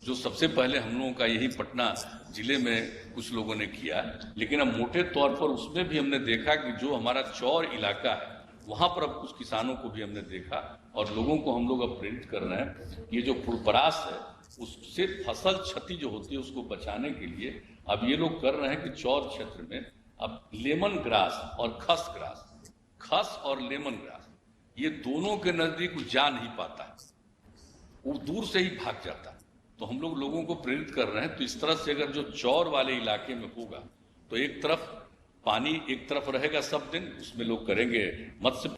जो सबसे पहले हम लोगों का यही पटना जिले में कुछ लोगों ने किया, लेकिन अब मोटे तौर पर उसमें भी हमने देखा कि जो हमारा चौर इलाका है वहां पर अब कुछ किसानों को भी हमने देखा, और लोगों को हम लोग अब प्रेरित कर रहे हैं। ये जो फुलपरास है उससे फसल क्षति जो होती है उसको बचाने के लिए अब ये लोग कर रहे हैं कि चौर क्षेत्र में अब लेमन ग्रास और खस ग्रास, खस और लेमन ग्रास, ये दोनों के नजदीक जा नहीं पाता है, वो दूर से ही भाग जाता है। तो हम लोग लोगों को प्रेरित कर रहे हैं। तो इस तरह से अगर जो चौर वाले इलाके में होगा तो एक तरफ पानी, एक तरफ रहेगा सब दिन, उसमें लोग करेंगे मत्स्य,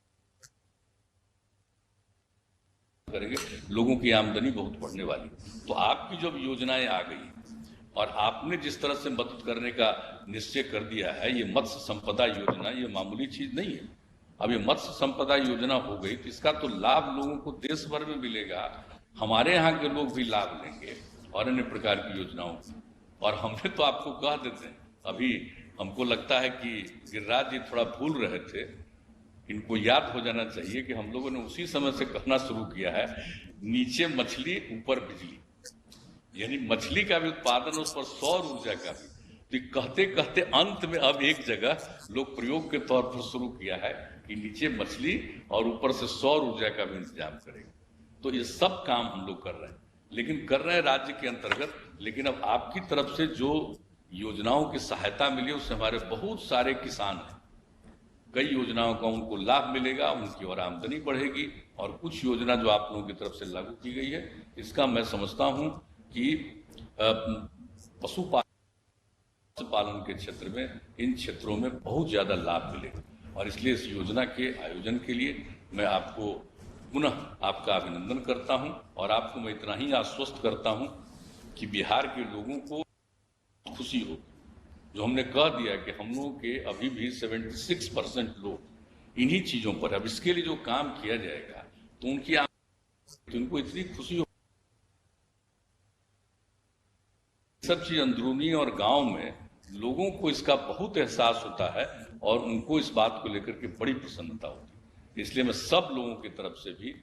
करेंगे, लोगों की आमदनी बहुत बढ़ने वाली। तो आपकी जो योजनाएं आ गई और आपने जिस तरह से मदद करने का निश्चय कर दिया है, ये मत्स्य संपदा योजना ये मामूली चीज नहीं है। अब ये मत्स्य संपदा योजना हो गई तो इसका तो लाभ लोगों को देश भर में मिलेगा, हमारे यहाँ के लोग भी लाभ लेंगे और अन्य प्रकार की योजनाओं की। और हमने तो आपको कह देते हैं, अभी हमको लगता है कि गिरिराज जी थोड़ा भूल रहे थे, इनको याद हो जाना चाहिए कि हम लोगों ने उसी समय से कहना शुरू किया है, नीचे मछली ऊपर बिजली, यानी मछली का भी उत्पादन, उस पर सौर ऊर्जा का भी। तो कहते कहते अंत में अब एक जगह लोग प्रयोग के तौर पर शुरू किया है कि नीचे मछली और ऊपर से सौर ऊर्जा का भी इंतजाम करेंगे। तो ये सब काम हम लोग कर रहे हैं, लेकिन कर रहे हैं राज्य के अंतर्गत। लेकिन अब आपकी तरफ से जो योजनाओं की सहायता मिली उससे हमारे बहुत सारे किसान हैं, कई योजनाओं का उनको लाभ मिलेगा, उनकी और आमदनी बढ़ेगी। और कुछ योजना जो आप लोगों की तरफ से लागू की गई है, इसका मैं समझता हूं कि पशुपालन के क्षेत्र में, इन क्षेत्रों में बहुत ज्यादा लाभ मिलेगा। और इसलिए इस योजना के आयोजन के लिए मैं आपको पुनः आपका अभिनंदन करता हूं, और आपको मैं इतना ही आश्वस्त करता हूं कि बिहार के लोगों को खुशी हो, जो हमने कह दिया कि हम लोगों के अभी भी 76% लोग इन्हीं चीजों पर, अब इसके लिए जो काम किया जाएगा तो उनकी तो उनको इतनी खुशी हो। सब चीज अंदरूनी और गांव में लोगों को इसका बहुत एहसास होता है और उनको इस बात को लेकर के बड़ी प्रसन्नता होती है। इसलिए मैं सब लोगों की तरफ से भी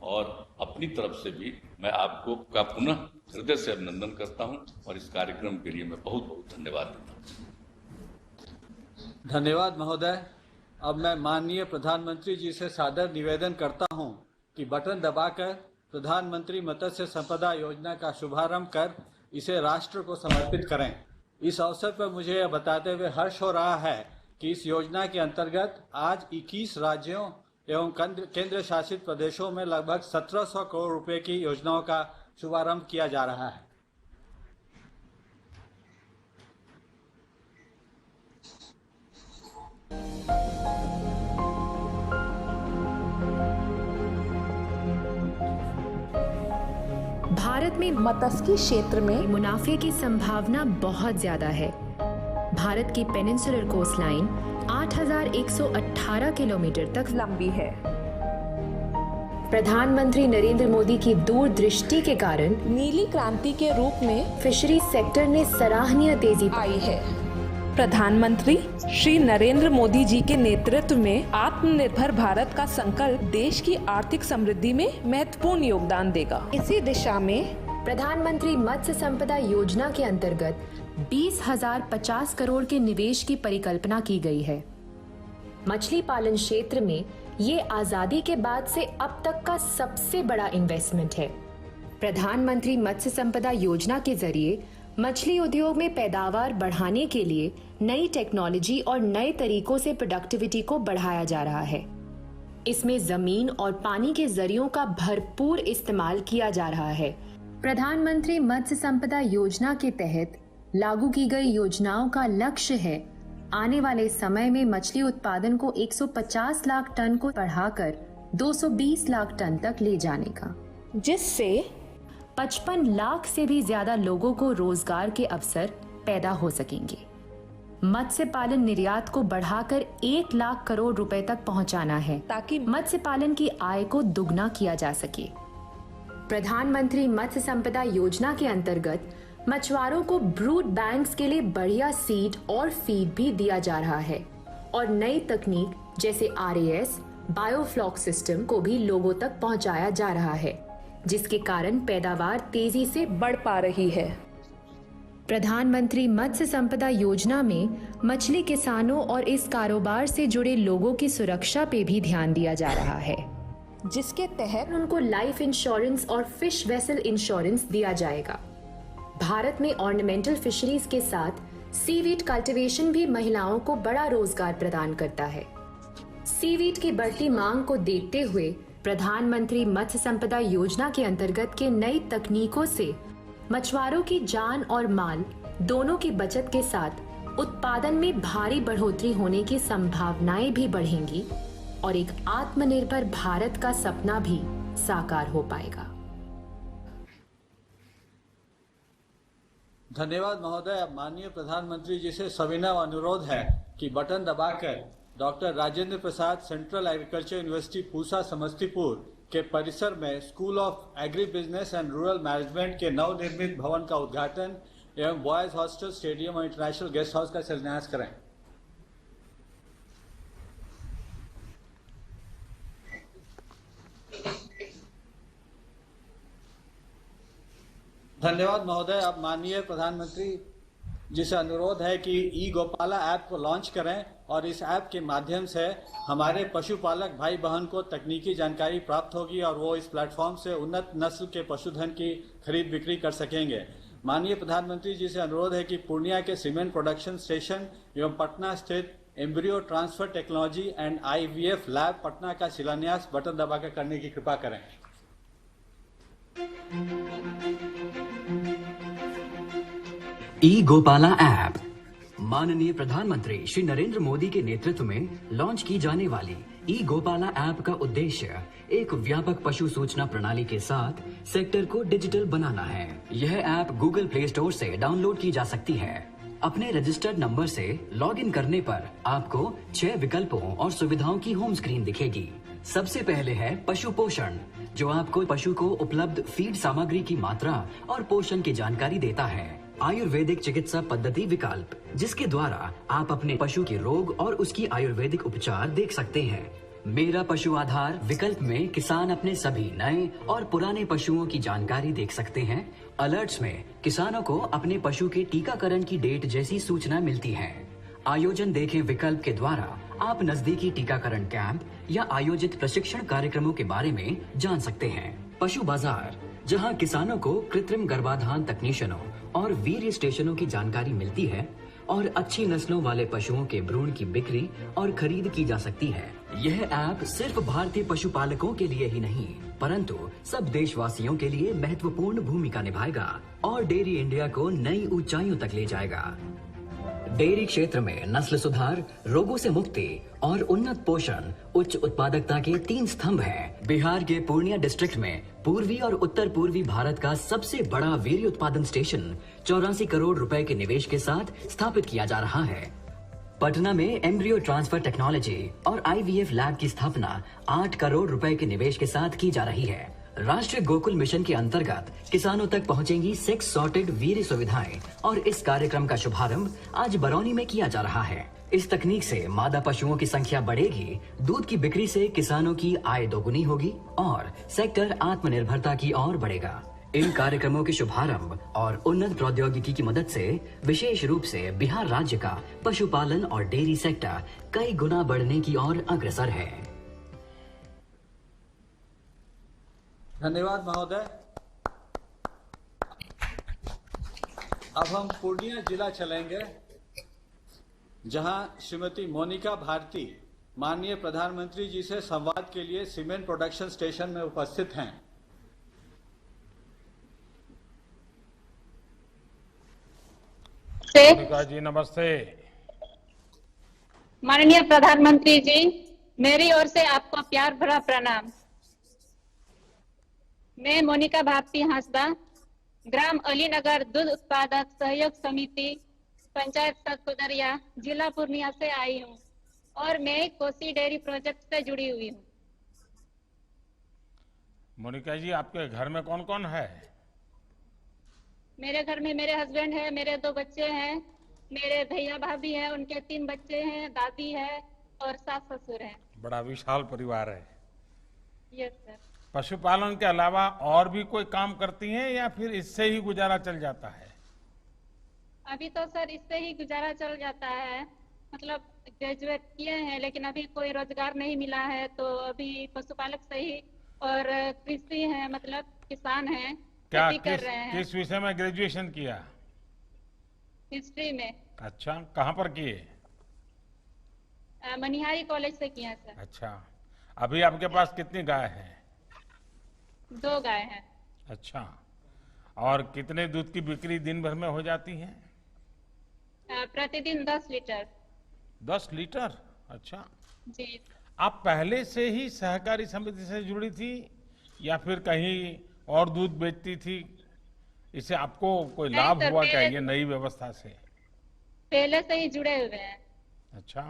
और अपनी तरफ से भी मैं आपको का पुनः हृदय से अभिनंदन करता हूं, और इस कार्यक्रम के लिए मैं बहुत बहुत धन्यवाद देता हूं। धन्यवाद महोदय। अब मैं माननीय प्रधानमंत्री जी से सादर निवेदन करता हूं कि बटन दबाकर प्रधानमंत्री मत्स्य संपदा योजना का शुभारंभ कर इसे राष्ट्र को समर्पित करें। इस अवसर पर मुझे यह बताते हुए हर्ष हो रहा है कि इस योजना के अंतर्गत आज 21 राज्यों एवं केंद्र शासित प्रदेशों में लगभग 1700 करोड़ रुपए की योजनाओं का शुभारंभ किया जा रहा है। भारत में मत्स्य क्षेत्र में मुनाफे की संभावना बहुत ज्यादा है। भारत की पेनिनसुलर कोस्टलाइन 8,118 किलोमीटर तक लंबी है। प्रधानमंत्री नरेंद्र मोदी की दूरदृष्टि के कारण नीली क्रांति के रूप में फिशरी सेक्टर में सराहनीय तेजी आई है। प्रधानमंत्री श्री नरेंद्र मोदी जी के नेतृत्व में आत्मनिर्भर भारत का संकल्प देश की आर्थिक समृद्धि में महत्वपूर्ण योगदान देगा। इसी दिशा में प्रधानमंत्री मत्स्य संपदा योजना के अंतर्गत 20,050 करोड़ के निवेश की परिकल्पना की गई है। मछली पालन क्षेत्र में ये आजादी के बाद से अब तक का सबसे बड़ा इन्वेस्टमेंट है। प्रधानमंत्री मत्स्य संपदा योजना के जरिए मछली उद्योग में पैदावार बढ़ाने के लिए नई टेक्नोलॉजी और नए तरीकों से प्रोडक्टिविटी को बढ़ाया जा रहा है। इसमें जमीन और पानी के जरियों का भरपूर इस्तेमाल किया जा रहा है। प्रधानमंत्री मत्स्य संपदा योजना के तहत लागू की गई योजनाओं का लक्ष्य है आने वाले समय में मछली उत्पादन को 150 लाख टन को बढ़ाकर 220 लाख टन तक ले जाने का, जिससे 55 लाख से भी ज्यादा लोगों को रोजगार के अवसर पैदा हो सकेंगे। मत्स्य पालन निर्यात को बढ़ाकर 1 लाख करोड़ रुपए तक पहुंचाना है ताकि मत्स्य पालन की आय को दुगना किया जा सके। प्रधानमंत्री मत्स्य संपदा योजना के अंतर्गत मछुआरों को ब्रूड बैंक्स के लिए बढ़िया सीड और फीड भी दिया जा रहा है और नई तकनीक जैसे RAS, बायोफ्लॉक सिस्टम को भी लोगों तक पहुंचाया जा रहा है, जिसके कारण पैदावार तेजी से बढ़ पा रही है। प्रधानमंत्री मत्स्य संपदा योजना में मछली किसानों और इस कारोबार से जुड़े लोगों की सुरक्षा पे भी ध्यान दिया जा रहा है, जिसके तहत उनको लाइफ इंश्योरेंस और फिश वेसल इंश्योरेंस दिया जाएगा। भारत में ऑर्नामेंटल फिशरीज के साथ सीवीड कल्टीवेशन भी महिलाओं को बड़ा रोजगार प्रदान करता है। सीवीड की बढ़ती मांग को देखते हुए प्रधानमंत्री मत्स्य संपदा योजना के अंतर्गत के नई तकनीकों से मछुआरों की जान और माल दोनों की बचत के साथ उत्पादन में भारी बढ़ोतरी होने की संभावनाएं भी बढ़ेंगी और एक आत्मनिर्भर भारत का सपना भी साकार हो पाएगा। धन्यवाद महोदय। अब माननीय प्रधानमंत्री जी से सविनय अनुरोध है कि बटन दबाकर doctor Rajendra Prasad central agriculture university Pusa Samastipur के परिसर में school of agri business and rural management के नवनिर्मित भवन का उद्घाटन एवं बॉयज हॉस्टल, स्टेडियम और इंटरनेशनल गेस्ट हाउस का शिलान्यास करें। धन्यवाद महोदय। अब माननीय प्रधानमंत्री जी से अनुरोध है कि ई गोपाला ऐप को लॉन्च करें और इस ऐप के माध्यम से हमारे पशुपालक भाई बहन को तकनीकी जानकारी प्राप्त होगी और वो इस प्लेटफॉर्म से उन्नत नस्ल के पशुधन की खरीद बिक्री कर सकेंगे। माननीय प्रधानमंत्री जी से अनुरोध है कि पूर्णिया के सीमेंट प्रोडक्शन स्टेशन एवं पटना स्थित embryo transfer technology and IVF lab Patna का शिलान्यास बटन दबाकर करने की कृपा करें। ई गोपाला ऐप माननीय प्रधानमंत्री श्री नरेंद्र मोदी के नेतृत्व में लॉन्च की जाने वाली ई गोपाला ऐप का उद्देश्य एक व्यापक पशु सूचना प्रणाली के साथ सेक्टर को डिजिटल बनाना है। यह ऐप गूगल प्ले स्टोर से डाउनलोड की जा सकती है। अपने रजिस्टर्ड नंबर से लॉगिन करने पर आपको 6 विकल्पों और सुविधाओं की होम स्क्रीन दिखेगी। सबसे पहले है पशु पोषण, जो आपको पशु को उपलब्ध फीड सामग्री की मात्रा और पोषण की जानकारी देता है। आयुर्वेदिक चिकित्सा पद्धति विकल्प, जिसके द्वारा आप अपने पशु के रोग और उसकी आयुर्वेदिक उपचार देख सकते हैं। मेरा पशु आधार विकल्प में किसान अपने सभी नए और पुराने पशुओं की जानकारी देख सकते हैं। अलर्ट्स में किसानों को अपने पशु के टीकाकरण की डेट जैसी सूचना मिलती है। आयोजन देखें विकल्प के द्वारा आप नजदीकी टीकाकरण कैंप या आयोजित प्रशिक्षण कार्यक्रमों के बारे में जान सकते हैं। पशु बाजार, जहां किसानों को कृत्रिम गर्भाधान तकनीशियनों और वीर्य स्टेशनों की जानकारी मिलती है और अच्छी नस्लों वाले पशुओं के भ्रूण की बिक्री और खरीद की जा सकती है। यह ऐप सिर्फ भारतीय पशुपालकों के लिए ही नहीं, परंतु सब देशवासियों के लिए महत्वपूर्ण भूमिका निभाएगा और डेयरी इंडिया को नई ऊंचाइयों तक ले जाएगा। डेयरी क्षेत्र में नस्ल सुधार, रोगों से मुक्ति और उन्नत पोषण उच्च उत्पादकता के 3 स्तंभ हैं। बिहार के पूर्णिया डिस्ट्रिक्ट में पूर्वी और उत्तर पूर्वी भारत का सबसे बड़ा वीर्य उत्पादन स्टेशन 84 करोड़ रुपए के निवेश के साथ स्थापित किया जा रहा है। पटना में एम्ब्रियो ट्रांसफर टेक्नोलॉजी और IVF लैब की स्थापना 8 करोड़ रुपए के निवेश के साथ की जा रही है। राष्ट्रीय गोकुल मिशन के अंतर्गत किसानों तक पहुंचेंगी 6 सॉर्टेड वीर्य सुविधाएं और इस कार्यक्रम का शुभारंभ आज बरौनी में किया जा रहा है। इस तकनीक से मादा पशुओं की संख्या बढ़ेगी, दूध की बिक्री से किसानों की आय दोगुनी होगी और सेक्टर आत्मनिर्भरता की ओर बढ़ेगा। इन कार्यक्रमों के शुभारंभ और उन्नत प्रौद्योगिकी की मदद से विशेष रूप से बिहार राज्य का पशुपालन और डेयरी सेक्टर कई गुना बढ़ने की ओर अग्रसर है। धन्यवाद महोदय। अब हम पूर्णिया जिला चलेंगे, जहां श्रीमती मोनिका भारती माननीय प्रधानमंत्री जी से संवाद के लिए सीमेंट प्रोडक्शन स्टेशन में उपस्थित हैं। मोनिका जी नमस्ते। माननीय प्रधानमंत्री जी, मेरी ओर से आपको प्यार भरा प्रणाम। मैं मोनिका भारती हांसदा, ग्राम अलीनगर दूध उत्पादक सहयोग समिति, पंचायत सतकुदरिया, जिला पूर्णिया से आई हूँ और मैं कोसी डेयरी प्रोजेक्ट से जुड़ी हुई हूँ। मोनिका जी, आपके घर में कौन कौन है? मेरे घर में मेरे हस्बैंड है, मेरे 2 बच्चे हैं, मेरे भैया भाभी हैं, उनके 3 बच्चे हैं, दादी है और सास ससुर हैं। बड़ा विशाल परिवार है। Yes sir. पशुपालन के अलावा और भी कोई काम करती हैं या फिर इससे ही गुजारा चल जाता है? अभी तो सर इससे ही गुजारा चल जाता है, मतलब ग्रेजुएट किए हैं लेकिन अभी कोई रोजगार नहीं मिला है, तो अभी पशुपालक से ही और कृषि है, मतलब किसान है, क्या खेती कर रहे हैं। किस विषय में ग्रेजुएशन किया? हिस्ट्री में। अच्छा, कहाँ पर किए? मनिहारी कॉलेज से किया सर। अच्छा, अभी आपके पास कितनी गाय है? 2 गाय हैं। अच्छा, और कितने दूध की बिक्री दिन भर में हो जाती है? प्रतिदिन 10 लीटर। 10 लीटर? अच्छा। जी। आप पहले से ही सहकारी समिति से जुड़ी थी या फिर कहीं और दूध बेचती थी? इससे आपको कोई नहीं लाभ सर, हुआ क्या पहले- ये नई व्यवस्था से? पहले से ही जुड़े हुए हैं। अच्छा,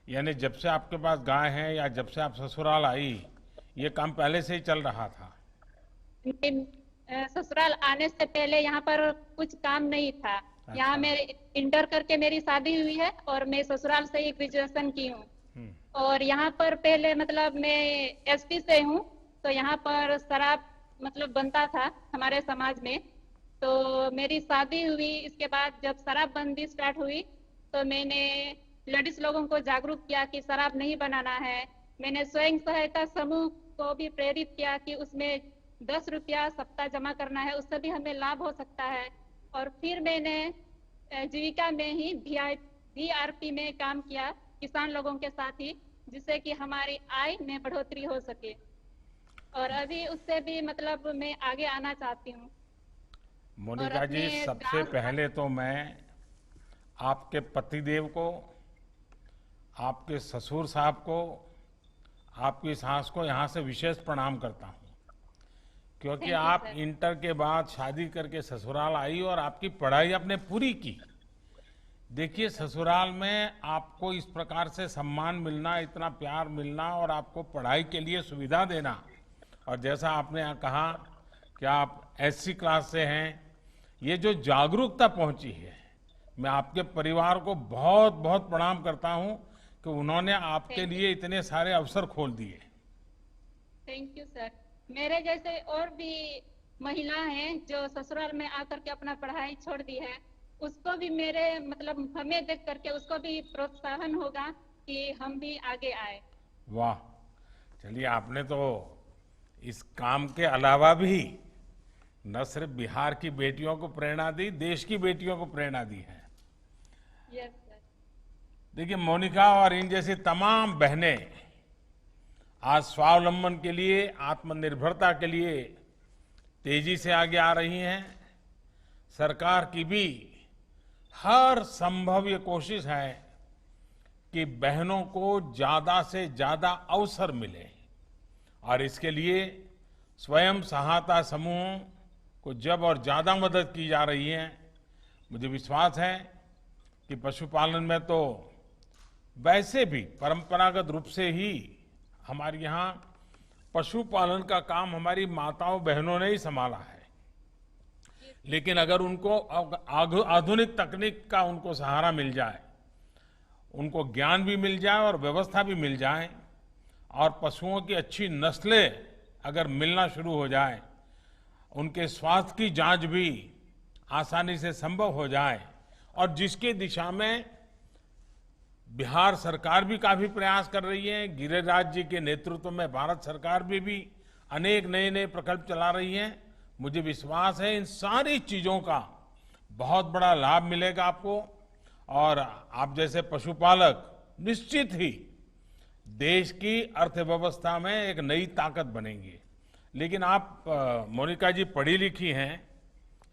यानी जब से आपके पास गाय है या जब से आप ससुराल आई, ये काम पहले से ही चल रहा था? ससुराल आने से पहले यहाँ पर कुछ काम नहीं था। यहाँ मेरे इंटर करके मेरी शादी हुई है और मैं ससुराल से ही ग्रेजुएशन की हूँ। और यहाँ पर पहले मतलब मैं एसपी से हूँ, तो यहाँ पर शराब मतलब बनता था हमारे समाज में। तो मेरी शादी हुई, इसके बाद जब शराबबंदी स्टार्ट हुई तो मैंने लेडीज लोगों को जागरूक किया कि शराब नहीं बनाना है। मैंने स्वयं सहायता समूह को भी प्रेरित किया कि उसमें 10 रुपया सप्ताह जमा करना है, उससे भी हमें लाभ हो सकता है। और फिर मैंने जीविका में ही VRP में काम किया किसान लोगों के साथ ही, जिससे कि हमारी आय में बढ़ोतरी हो सके। और अभी उससे भी मतलब मैं आगे आना चाहती हूँ। मोनिका जी, सबसे पहले तो मैं आपके पतिदेव को, आपके ससुर साहब को, आपकी सास को यहाँ से विशेष प्रणाम करता हूँ, क्योंकि आप इंटर के बाद शादी करके ससुराल आई और आपकी पढ़ाई आपने पूरी की। देखिए, ससुराल में आपको इस प्रकार से सम्मान मिलना, इतना प्यार मिलना और आपको पढ़ाई के लिए सुविधा देना, और जैसा आपने यहाँ कहा कि आप SC क्लास से हैं, ये जो जागरूकता पहुंची है, मैं आपके परिवार को बहुत बहुत प्रणाम करता हूं कि उन्होंने आपके लिए इतने सारे अवसर खोल दिए। Thank you sir. मेरे जैसे और भी महिला हैं जो ससुराल में आकर के अपना पढ़ाई छोड़ दी है, उसको भी मेरे मतलब हमें देख करके उसको भी प्रोत्साहन होगा कि हम भी आगे आए। वाह, चलिए, आपने तो इस काम के अलावा भी न सिर्फ बिहार की बेटियों को प्रेरणा दी, देश की बेटियों को प्रेरणा दी है। Yes sir. देखिए मोनिका और इन जैसी तमाम बहनें आज स्वावलंबन के लिए, आत्मनिर्भरता के लिए तेजी से आगे आ रही हैं। सरकार की भी हर संभव ये कोशिश है कि बहनों को ज्यादा से ज्यादा अवसर मिले, और इसके लिए स्वयं सहायता समूहों को जब और ज्यादा मदद की जा रही है। मुझे विश्वास है कि पशुपालन में तो वैसे भी परंपरागत रूप से ही हमारे यहाँ पशुपालन का काम हमारी माताओं बहनों ने ही संभाला है, लेकिन अगर उनको आधुनिक तकनीक का उनको सहारा मिल जाए, उनको ज्ञान भी मिल जाए और व्यवस्था भी मिल जाए, और पशुओं की अच्छी नस्लें अगर मिलना शुरू हो जाए, उनके स्वास्थ्य की जांच भी आसानी से संभव हो जाए, और जिसकी दिशा में बिहार सरकार भी काफी प्रयास कर रही है। गिरिराज जी के नेतृत्व में भारत सरकार भी अनेक नए नए प्रकल्प चला रही है। मुझे विश्वास है इन सारी चीजों का बहुत बड़ा लाभ मिलेगा आपको, और आप जैसे पशुपालक निश्चित ही देश की अर्थव्यवस्था में एक नई ताकत बनेंगे। लेकिन आप मोनिका जी पढ़ी लिखी हैं,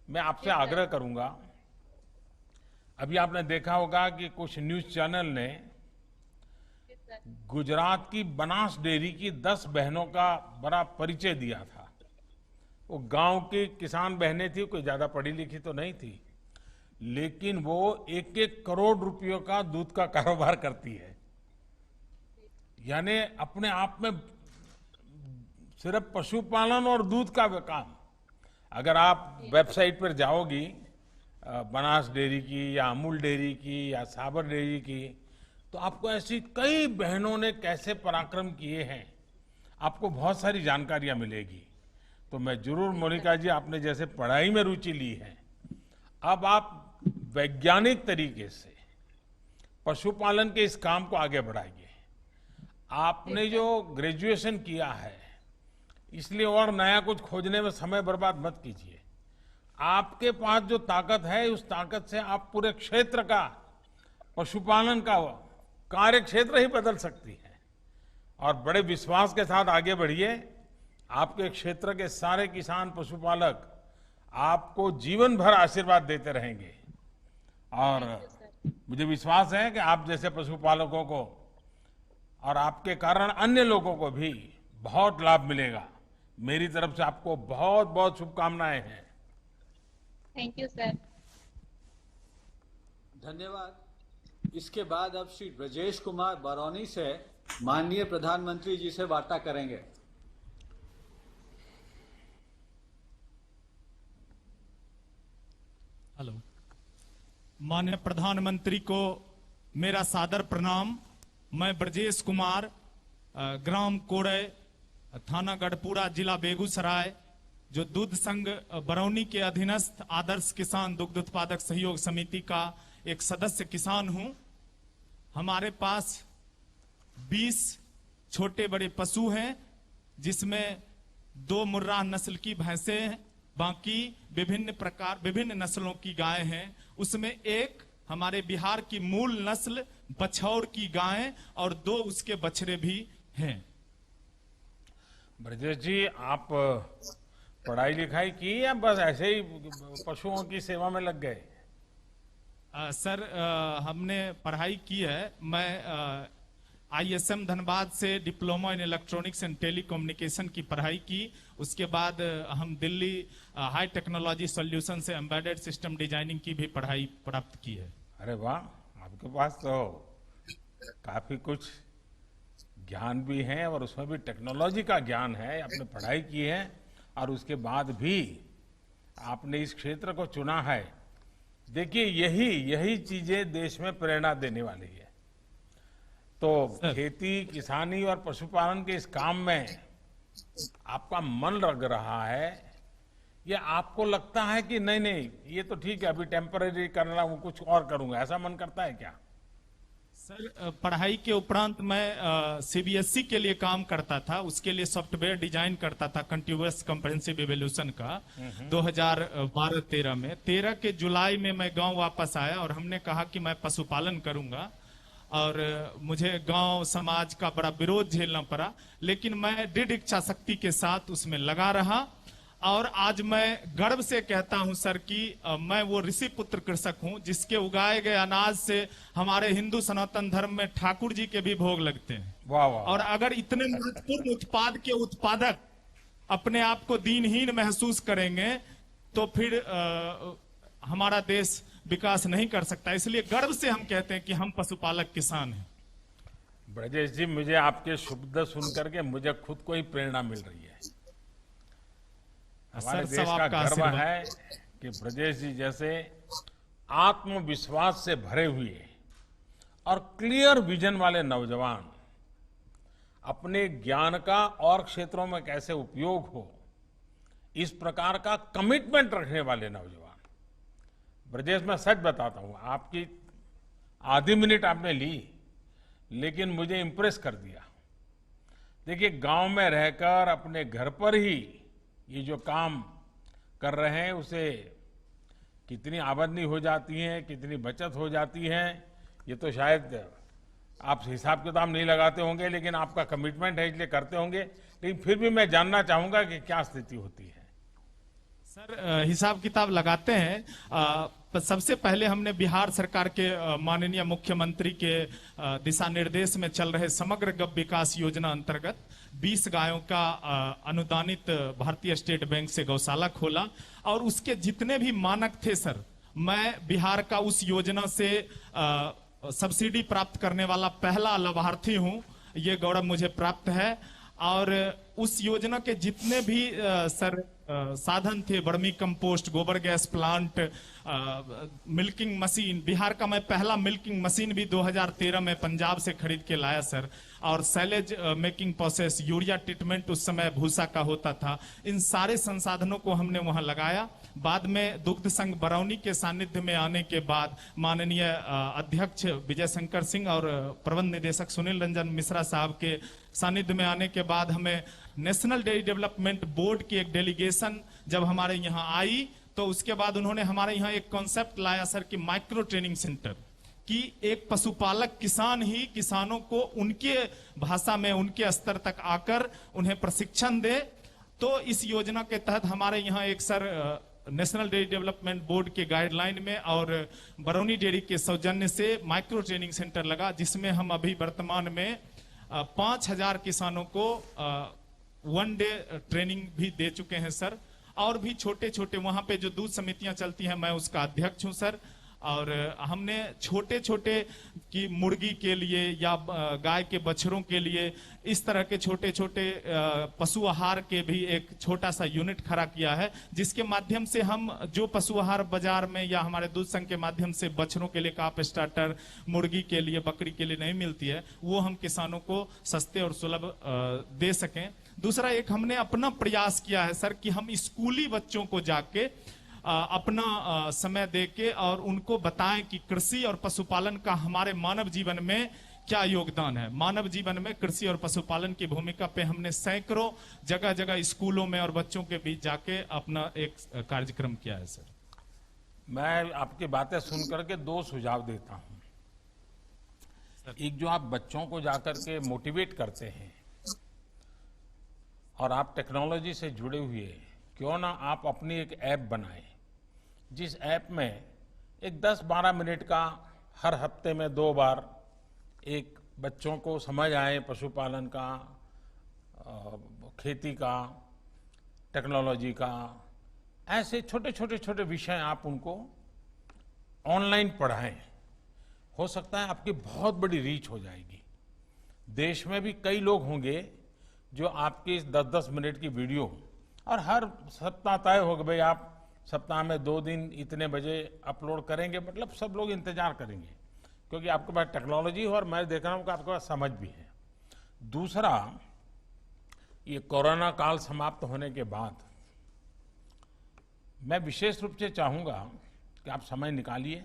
मैं आपसे आग्रह करूंगा, अभी आपने देखा होगा कि कुछ न्यूज चैनल ने गुजरात की बनास डेयरी की 10 बहनों का बड़ा परिचय दिया था। वो गांव की किसान बहनें थी, कोई ज्यादा पढ़ी लिखी तो नहीं थी, लेकिन वो 1-1 करोड़ रुपयों का दूध का कारोबार करती है। यानी अपने आप में सिर्फ पशुपालन और दूध का काम। अगर आप वेबसाइट पर जाओगी बनास डेयरी की या अमूल डेयरी की या साबर डेयरी की, तो आपको ऐसी कई बहनों ने कैसे पराक्रम किए हैं, आपको बहुत सारी जानकारियां मिलेगी। तो मैं जरूर, मोनिका जी आपने जैसे पढ़ाई में रुचि ली है, अब आप वैज्ञानिक तरीके से पशुपालन के इस काम को आगे बढ़ाइए। आपने जो ग्रेजुएशन किया है, इसलिए और नया कुछ खोजने में समय बर्बाद मत कीजिए। आपके पास जो ताकत है, उस ताकत से आप पूरे क्षेत्र का, पशुपालन का कार्य क्षेत्र ही बदल सकती है। और बड़े विश्वास के साथ आगे बढ़िए। आपके क्षेत्र के सारे किसान पशुपालक आपको जीवन भर आशीर्वाद देते रहेंगे, और मुझे विश्वास है कि आप जैसे पशुपालकों को और आपके कारण अन्य लोगों को भी बहुत लाभ मिलेगा। मेरी तरफ से आपको बहुत बहुत शुभकामनाएं हैं। Thank you sir. धन्यवाद। इसके बाद अब श्री ब्रजेश कुमार बरौनी से माननीय प्रधानमंत्री जी से वार्ता करेंगे। हेलो, माननीय प्रधानमंत्री को मेरा सादर प्रणाम। मैं ब्रजेश कुमार, ग्राम कोड़े, थाना गढ़पुरा, जिला बेगूसराय, जो दूध संघ बरौनी के अधीनस्थ आदर्श किसान दुग्ध उत्पादक सहयोग समिति का एक सदस्य किसान हूं। हमारे पास 20 छोटे बड़े पशु हैं, जिसमें 2 मुर्राह नस्ल की भैंसें हैं, बाकी विभिन्न नस्लों की गाय हैं। उसमें एक हमारे बिहार की मूल नस्ल बछौर की गाय और 2 उसके बछड़े भी हैं। ब्रजेश जी, आप पढ़ाई लिखाई की या बस ऐसे ही पशुओं की सेवा में लग गए? सर, हमने पढ़ाई की है। मैं ISM धनबाद से diploma in electronics and telecommunication की पढ़ाई की। उसके बाद हम दिल्ली हाई टेक्नोलॉजी सॉल्यूशन से एम्बेडेड सिस्टम डिजाइनिंग की भी पढ़ाई प्राप्त की है। अरे वाह, आपके पास तो काफी कुछ ज्ञान भी है, और उसमें भी टेक्नोलॉजी का ज्ञान है। आपने पढ़ाई की है और उसके बाद भी आपने इस क्षेत्र को चुना है। देखिए, यही चीजें देश में प्रेरणा देने वाली है। तो खेती, किसानी और पशुपालन के इस काम में आपका मन लग रहा है, या आपको लगता है कि नहीं ये तो ठीक है, अभी टेम्पररी कर रहा हूं, कुछ और करूंगा, ऐसा मन करता है क्या? सर, पढ़ाई के उपरांत मैं CBSE के लिए काम करता था। उसके लिए सॉफ्टवेयर डिजाइन करता था, कंटिन्यूअस कॉम्प्रिहेंसिव इवोल्यूशन का। 2012-13 में 13 के जुलाई में मैं गांव वापस आया और हमने कहा कि मैं पशुपालन करूंगा, और मुझे गांव समाज का बड़ा विरोध झेलना पड़ा, लेकिन मैं दृढ़ इच्छा शक्ति के साथ उसमें लगा रहा। और आज मैं गर्व से कहता हूं सर कि मैं वो ऋषि पुत्र कृषक हूं, जिसके उगाए गए अनाज से हमारे हिंदू सनातन धर्म में ठाकुर जी के भी भोग लगते हैं। वाह वाह। और अगर इतने महत्वपूर्ण उत्पाद के उत्पादक अपने आप को दीनहीन महसूस करेंगे, तो फिर हमारा देश विकास नहीं कर सकता। इसलिए गर्व से हम कहते हैं कि हम पशुपालक किसान हैं। ब्रजेश जी, मुझे आपके शब्द सुनकर के मुझे खुद को ही प्रेरणा मिल रही है। हमारे देश का गर्व है कि ब्रजेश जी जैसे आत्मविश्वास से भरे हुए और क्लियर विजन वाले नौजवान अपने ज्ञान का और क्षेत्रों में कैसे उपयोग हो, इस प्रकार का कमिटमेंट रखने वाले नौजवान, ब्रजेश मैं सच बताता हूं, आपकी आधी मिनट आपने ली लेकिन मुझे इंप्रेस कर दिया। देखिए, गांव में रहकर अपने घर पर ही ये जो काम कर रहे हैं उसे कितनी आमदनी हो जाती है, कितनी बचत हो जाती है, ये तो शायद आप हिसाब किताब नहीं लगाते होंगे, लेकिन आपका कमिटमेंट है इसलिए करते होंगे। लेकिन फिर भी मैं जानना चाहूंगा कि क्या स्थिति होती है। सर, हिसाब किताब लगाते हैं। सबसे पहले हमने बिहार सरकार के माननीय मुख्यमंत्री के दिशा निर्देश में चल रहे समग्र विकास योजना अंतर्गत 20 गायों का अनुदानित भारतीय स्टेट बैंक से गौशाला खोला और उसके जितने भी मानक थे सर, मैं बिहार का उस योजना से सब्सिडी प्राप्त करने वाला पहला लाभार्थी हूं। ये गौरव मुझे प्राप्त है। और उस योजना के जितने भी सर साधन थे, वर्मी कंपोस्ट, गोबर gas plant, milking machine, Bihar का मैं पहला मिल्किंग मशीन भी 2013 में पंजाब से खरीद के लाया सर। और silage making process, urea treatment उस समय भूसा का होता था। इन सारे संसाधनों को हमने वहां लगाया। बाद में दुग्ध संघ बरौनी के सानिध्य में आने के बाद माननीय अध्यक्ष विजय शंकर सिंह और प्रबंध निदेशक सुनील रंजन मिश्रा साहब के सानिध्य में आने के बाद हमें नेशनल डेयरी डेवलपमेंट बोर्ड की एक डेलीगेशन जब हमारे यहाँ आई, तो उसके बाद उन्होंने हमारे यहाँ एक कॉन्सेप्ट लाया सर कि माइक्रो ट्रेनिंग सेंटर, कि एक पशुपालक किसान ही किसानों को उनके भाषा में उनके स्तर तक आकर उन्हें प्रशिक्षण दे। तो इस योजना के तहत हमारे यहाँ एक sir national dairy development board के गाइडलाइन में और बरौनी डेयरी के सौजन्य से माइक्रो ट्रेनिंग सेंटर लगा, जिसमें हम अभी वर्तमान में 5000 किसानों को 1 डे ट्रेनिंग भी दे चुके हैं सर। और भी छोटे छोटे वहां पे जो दूध समितियां चलती हैं, मैं उसका अध्यक्ष हूं सर। और हमने छोटे छोटे की मुर्गी के लिए या गाय के बछड़ों के लिए इस तरह के छोटे छोटे पशु आहार के भी एक छोटा सा यूनिट खड़ा किया है, जिसके माध्यम से हम जो पशु आहार बाजार में या हमारे दूध संघ के माध्यम से बछड़ों के लिए काप स्टार्टर, मुर्गी के लिए, बकरी के लिए नहीं मिलती है, वो हम किसानों को सस्ते और सुलभ दे सकें। दूसरा एक हमने अपना प्रयास किया है सर कि हम स्कूली बच्चों को जाके अपना समय देके और उनको बताएं कि कृषि और पशुपालन का हमारे मानव जीवन में क्या योगदान है। मानव जीवन में कृषि और पशुपालन की भूमिका पे हमने सैकड़ों जगह जगह स्कूलों में और बच्चों के बीच जाके अपना एक कार्यक्रम किया है सर। मैं आपकी बातें सुन करके 2 सुझाव देता हूं। एक, जो आप बच्चों को जाकर के मोटिवेट करते हैं और आप टेक्नोलॉजी से जुड़े हुए, क्यों ना आप अपनी एक ऐप बनाएं, जिस ऐप में एक 10-12 मिनट का हर हफ्ते में 2 बार एक बच्चों को समझ आए पशुपालन का, खेती का, टेक्नोलॉजी का, ऐसे छोटे छोटे छोटे विषय आप उनको ऑनलाइन पढ़ाएं। हो सकता है आपकी बहुत बड़ी रीच हो जाएगी। देश में भी कई लोग होंगे जो आपकी इस 10-10 मिनट की वीडियो, और हर सप्ताह तय हो गए भाई आप सप्ताह में 2 दिन इतने बजे अपलोड करेंगे, मतलब सब लोग इंतजार करेंगे, क्योंकि आपके पास टेक्नोलॉजी है और मैं देख रहा हूं कि आपके पास समझ भी है। दूसरा, ये कोरोना काल समाप्त होने के बाद मैं विशेष रूप से चाहूंगा कि आप समय निकालिए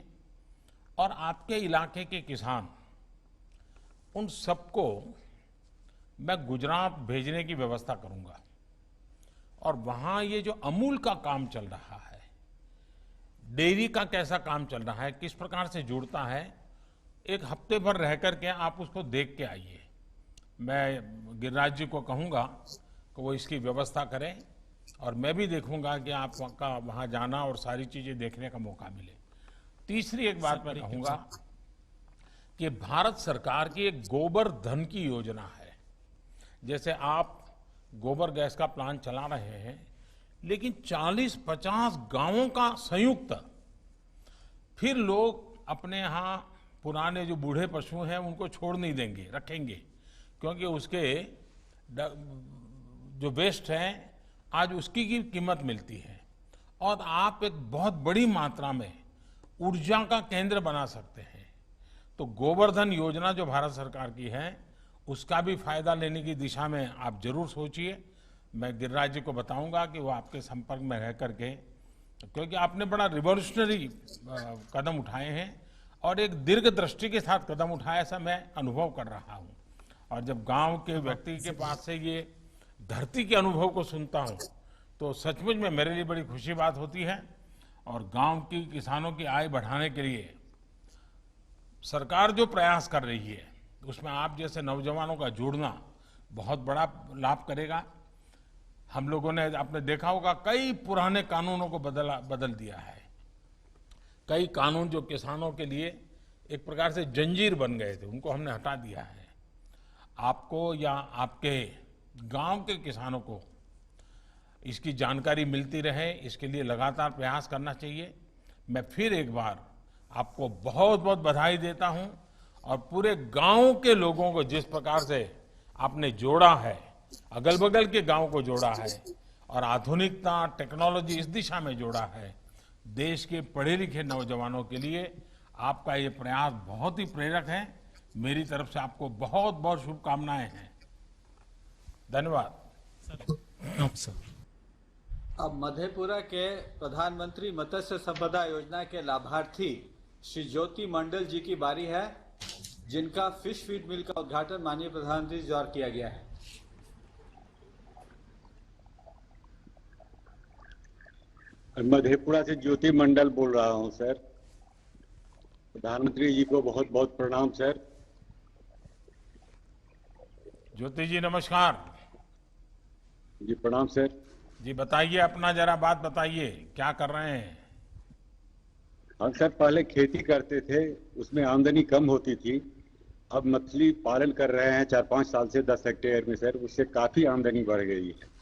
और आपके इलाके के किसान, उन सबको मैं गुजरात भेजने की व्यवस्था करूंगा। और वहां ये जो अमूल का काम चल रहा है, डेयरी का कैसा काम चल रहा है, किस प्रकार से जुड़ता है, एक हफ्ते भर रह करके आप उसको देख के आइए। मैं गिरिराज जी को कहूंगा कि वो इसकी व्यवस्था करें और मैं भी देखूंगा कि आपका वहां जाना और सारी चीजें देखने का मौका मिले। तीसरी एक बात मैं कहूंगा कि भारत सरकार की एक गोबर धन की योजना है। जैसे आप गोबर गैस का प्लांट चला रहे हैं, लेकिन 40-50 गांवों का संयुक्त, फिर लोग अपने यहाँ पुराने जो बूढ़े पशु हैं उनको छोड़ नहीं देंगे, रखेंगे, क्योंकि उसके जो वेस्ट हैं आज उसकी की कीमत मिलती है। और आप एक बहुत बड़ी मात्रा में ऊर्जा का केंद्र बना सकते हैं। तो गोवर्धन योजना जो भारत सरकार की है, उसका भी फायदा लेने की दिशा में आप जरूर सोचिए। मैं गिरिराज जी को बताऊंगा कि वो आपके संपर्क में रह करके, क्योंकि आपने बड़ा रिवॉल्यूशनरी कदम उठाए हैं और एक दीर्घ दृष्टि के साथ कदम उठाया, ऐसा मैं अनुभव कर रहा हूं। और जब गांव के व्यक्ति के पास से ये धरती के अनुभव को सुनता हूं तो सचमुच में मेरे लिए बड़ी खुशी बात होती है। और गांव की किसानों की आय बढ़ाने के लिए सरकार जो प्रयास कर रही है उसमें आप जैसे नौजवानों का जोड़ना बहुत बड़ा लाभ करेगा। हम लोगों ने, आपने देखा होगा, कई पुराने कानूनों को बदल दिया है। कई कानून जो किसानों के लिए एक प्रकार से जंजीर बन गए थे, उनको हमने हटा दिया है। आपको या आपके गांव के किसानों को इसकी जानकारी मिलती रहे, इसके लिए लगातार प्रयास करना चाहिए। मैं फिर एक बार आपको बहुत बहुत बधाई देता हूं और पूरे गांव के लोगों को जिस प्रकार से आपने जोड़ा है, अगल बगल के गांव को जोड़ा है और आधुनिकता, टेक्नोलॉजी इस दिशा में जोड़ा है, देश के पढ़े लिखे नौजवानों के लिए आपका ये प्रयास बहुत ही प्रेरक है। मेरी तरफ से आपको बहुत बहुत शुभकामनाएं हैं। धन्यवाद। अब मधेपुरा के प्रधानमंत्री मत्स्य संपदा योजना के लाभार्थी श्री ज्योति मंडल जी की बारी है, जिनका फिश फीड मिल का उद्घाटन माननीय प्रधानमंत्री जी द्वारा किया गया है। मधेपुरा से ज्योति मंडल बोल रहा हूं सर। प्रधानमंत्री जी को बहुत बहुत प्रणाम सर। ज्योति जी नमस्कार। जी प्रणाम सर। जी बताइए, अपना जरा बात बताइए, क्या कर रहे हैं? हम सर पहले खेती करते थे, उसमें आमदनी कम होती थी। अब मछली पालन कर रहे हैं 4-5 साल से 10 हेक्टेयर में सर, उससे काफी आमदनी बढ़ गई है।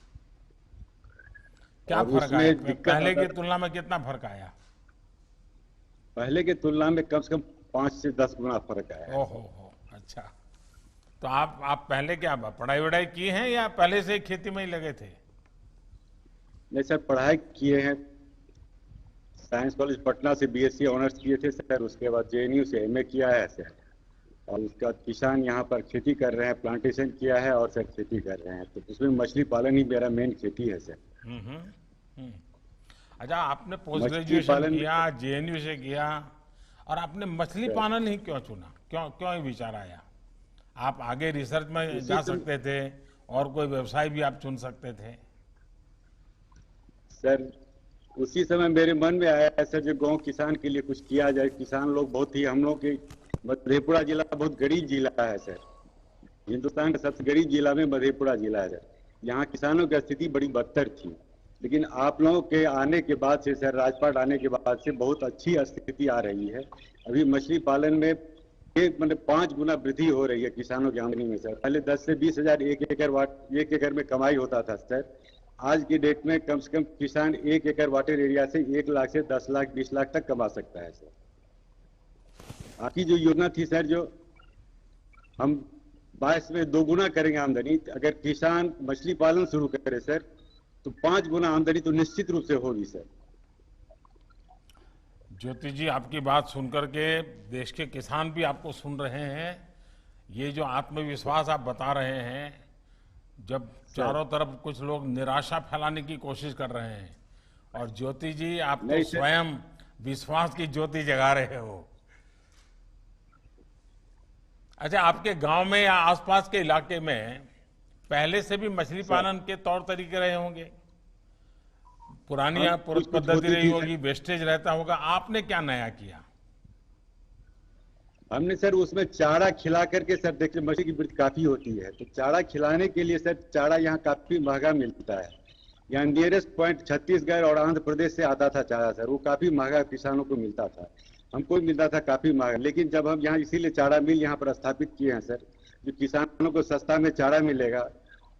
क्या फर्क आया? पहले की तुलना में कितना फर्क आया? पहले की तुलना में कम से कम 5 से 10 गुना फर्क आया। ओहो, अच्छा। तो आप पहले क्या पढ़ाई वढ़ाई की है या पहले से खेती में ही लगे थे? नहीं सर, पढ़ाई किए हैं। साइंस कॉलेज पटना से बीएससी ऑनर्स किए थे सर, उसके बाद जेएनयू से एमए किया है सर। और उसके बाद किसान यहाँ पर खेती कर रहे हैं, प्लांटेशन किया है और सर खेती कर रहे हैं। तो उसमें मछली पालन ही मेरा मेन खेती है सर। अच्छा, आपने पोस्ट ग्रेजुएशन किया, जेएनयू से किया, और आपने मछली पालन ही क्यों चुना? क्यों ही विचार आया? आप आगे रिसर्च में जा सकते थे और कोई व्यवसाय भी आप चुन सकते थे। सर उसी समय मेरे मन में आया सर, जो गांव किसान के लिए कुछ किया जाए। किसान लोग बहुत ही, हम लोग के मधेपुरा जिला बहुत गरीब जिला है सर। हिंदुस्तान का सबसे गरीब जिला में मधेपुरा जिला है सर। यहाँ किसानों की स्थिति बड़ी बदतर थी, लेकिन आप लोगों के आने के बाद से सर, राजपाट आने के बाद से बहुत अच्छी स्थिति आ रही है। अभी मछली पालन में 5 गुना वृद्धि हो रही है किसानों की आमदनी में सर। पहले 10 से 20 हजार एक एकड़ में कमाई होता था सर। आज की डेट में कम से कम किसान 1 एकड़ वाटर एरिया से 1 लाख से 10 लाख 20 लाख तक कमा सकता है सर। आपकी जो योजना थी सर, जो हम 22 में 2 गुना करेंगे आमदनी, अगर किसान मछली पालन शुरू करे सर तो 5 गुना आमदनी तो निश्चित रूप से होगी सर। ज्योति जी, आपकी बात सुनकर के देश के किसान भी आपको सुन रहे हैं। ये जो आत्मविश्वास आप बता रहे हैं, जब चारों तरफ कुछ लोग निराशा फैलाने की कोशिश कर रहे हैं, और ज्योति जी आप तो स्वयं विश्वास की ज्योति जगा रहे हो। अच्छा, आपके गांव में या आसपास के इलाके में पहले से भी मछली पालन के तौर तरीके रहे होंगे? पुरानी पद्धति रही होगी, वेस्टेज रहता होगा। आपने क्या नया किया? हमने सर उसमें चारा खिला करके सर, देखिए मछली की वृद्धि काफी होती है, तो चारा खिलाने के लिए सर चारा यहाँ काफी महंगा मिलता है। यहाँ नियरेस्ट पॉइंट छत्तीसगढ़ और आंध्र प्रदेश से आता था चारा सर, वो काफी महंगा किसानों को मिलता था, हमको मिलता था काफी महंगा। लेकिन जब हम यहाँ इसीलिए चारा मिल यहाँ पर स्थापित किए हैं सर, जो किसानों को सस्ता में चारा मिलेगा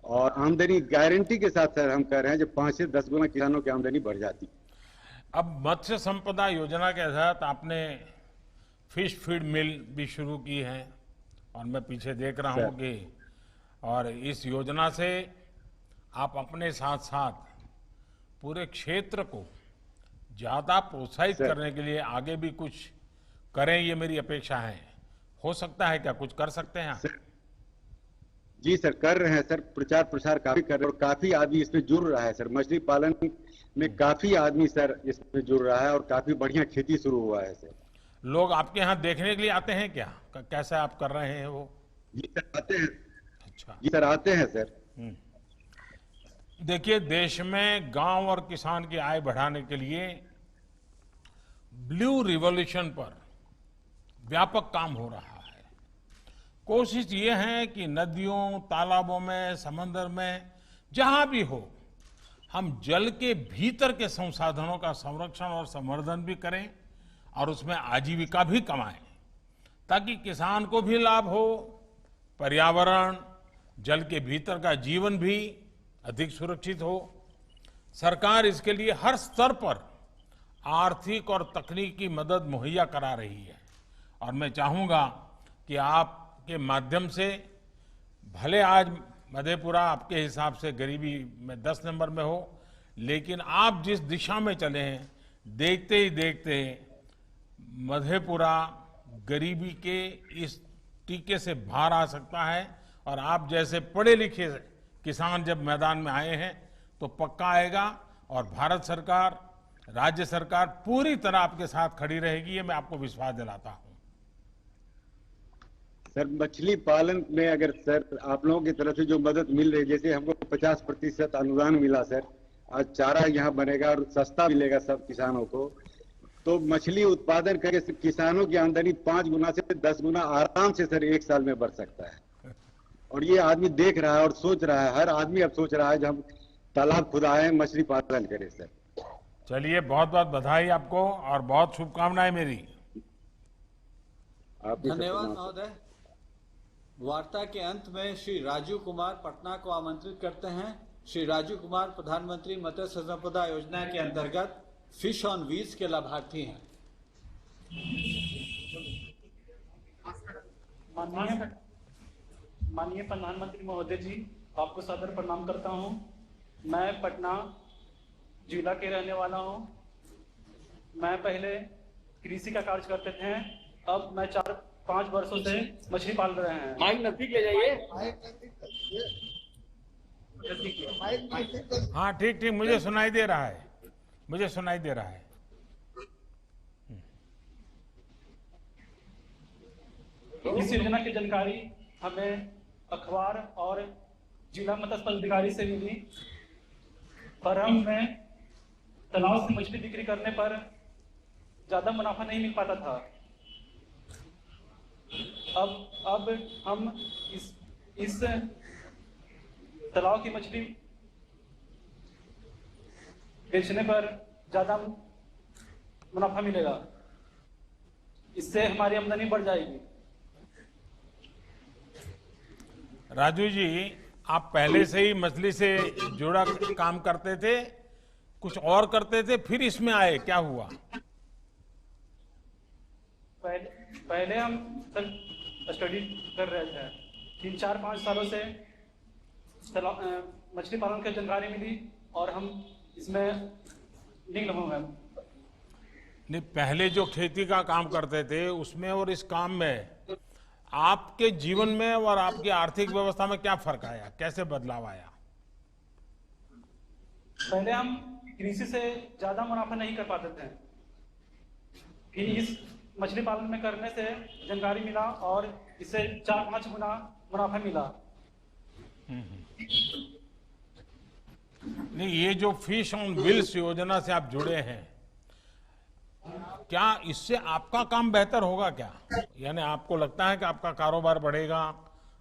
और आमदनी गारंटी के साथ सर हम कह रहे हैं, जो 5 से 10 गुना किसानों की आमदनी बढ़ जाती। अब मत्स्य संपदा योजना के तहत आपने फिश फीड मिल भी शुरू की है, और मैं पीछे देख रहा हूं कि, और इस योजना से आप अपने साथ साथ पूरे क्षेत्र को ज्यादा प्रोत्साहित करने के लिए आगे भी कुछ करें, ये मेरी अपेक्षा है। हो सकता है क्या? कुछ कर सकते हैं आप? जी सर, कर रहे हैं सर, प्रचार प्रसार काफी कर रहे हैं और काफी आदमी इसमें जुड़ रहा है सर। मछली पालन में काफी आदमी सर इसमें जुड़ रहा है और काफी बढ़िया खेती शुरू हुआ है सर। लोग आपके यहाँ देखने के लिए आते हैं क्या, कैसा आप कर रहे हैं वो? जी सर आते हैं। अच्छा। जी सर आते हैं सर। देखिए, देश में गांव और किसान की आय बढ़ाने के लिए ब्लू रिवॉल्यूशन पर व्यापक काम हो रहा है। कोशिश ये है कि नदियों, तालाबों में, समंदर में, जहां भी हो, हम जल के भीतर के संसाधनों का संरक्षण और संवर्धन भी करें और उसमें आजीविका भी कमाएं, ताकि किसान को भी लाभ हो, पर्यावरण, जल के भीतर का जीवन भी अधिक सुरक्षित हो। सरकार इसके लिए हर स्तर पर आर्थिक और तकनीकी मदद मुहैया करा रही है और मैं चाहूंगा कि आपके माध्यम से, भले आज मधेपुरा आपके हिसाब से गरीबी में 10 नंबर में हो, लेकिन आप जिस दिशा में चले हैं, देखते ही देखते मधेपुरा गरीबी के इस टीके से बाहर आ सकता है और आप जैसे पढ़े लिखे किसान जब मैदान में आए हैं तो पक्का आएगा और भारत सरकार, राज्य सरकार पूरी तरह आपके साथ खड़ी रहेगी, ये मैं आपको विश्वास दिलाता हूं। सर मछली पालन में अगर सर आप लोगों की तरफ से जो मदद मिल रही है, जैसे हमको 50% अनुदान मिला सर, आज चारा यहाँ बनेगा और सस्ता मिलेगा सब किसानों को, तो मछली उत्पादन करके किसानों की आमदनी 5 गुना से 10 गुना आराम से सर 1 साल में बढ़ सकता है। और ये आदमी देख रहा है और सोच रहा है, हर आदमी अब सोच रहा है जब हम तालाब खुदाएं, मछली पालन करें सर। चलिए, बहुत बहुत बधाई आपको और बहुत शुभकामनाएं मेरी। धन्यवाद महोदय। वार्ता के अंत में श्री राजीव कुमार पटना को आमंत्रित करते हैं। श्री राजीव कुमार प्रधानमंत्री मत्स्य संपदा योजना के अंतर्गत फिश ऑन व्हील्स के लाभार्थी हैं। माननीय प्रधानमंत्री महोदय जी, आपको सादर प्रणाम करता हूं। मैं पटना जिला के रहने वाला हूं। मैं पहले कृषि का कार्य करते थे, अब मैं 4-5 वर्षों से मछली पाल रहे हैं। माइक नजदीक ले जाइए। हाँ ठीक ठीक, मुझे सुनाई दे रहा है, मुझे सुनाई दे रहा है। इस योजना की जानकारी हमें अखबार और जिला मत्स्य अधिकारी से मिली, पर हमें तालाब से मछली बिक्री करने पर ज्यादा मुनाफा नहीं मिल पाता था। अब हम इस तालाब की मछली बेचने पर ज्यादा मुनाफा मिलेगा, इससे हमारी आमदनी बढ़ जाएगी। राजू जी, आप पहले से ही मछली से जुड़ा काम करते थे, कुछ और करते थे, फिर इसमें आए, क्या हुआ? पहले हम सर स्टडी कर रहे थे, 3-4-5 सालों से मछली पालन की जानकारी मिली और हम इसमें निकल गए। नहीं, पहले जो खेती का काम करते थे उसमें और इस काम में आपके जीवन में और आपकी आर्थिक व्यवस्था में क्या फर्क आया, कैसे बदलाव आया? पहले हम कृषि से ज्यादा मुनाफा नहीं कर पाते थे, फिर इस मछली पालन में करने से जानकारी मिला और इससे 4-5 गुना मुनाफा मिला। नहीं, ये जो फिश ऑन व्हील्स योजना से आप जुड़े हैं, क्या इससे आपका काम बेहतर होगा क्या? यानी आपको लगता है कि आपका कारोबार बढ़ेगा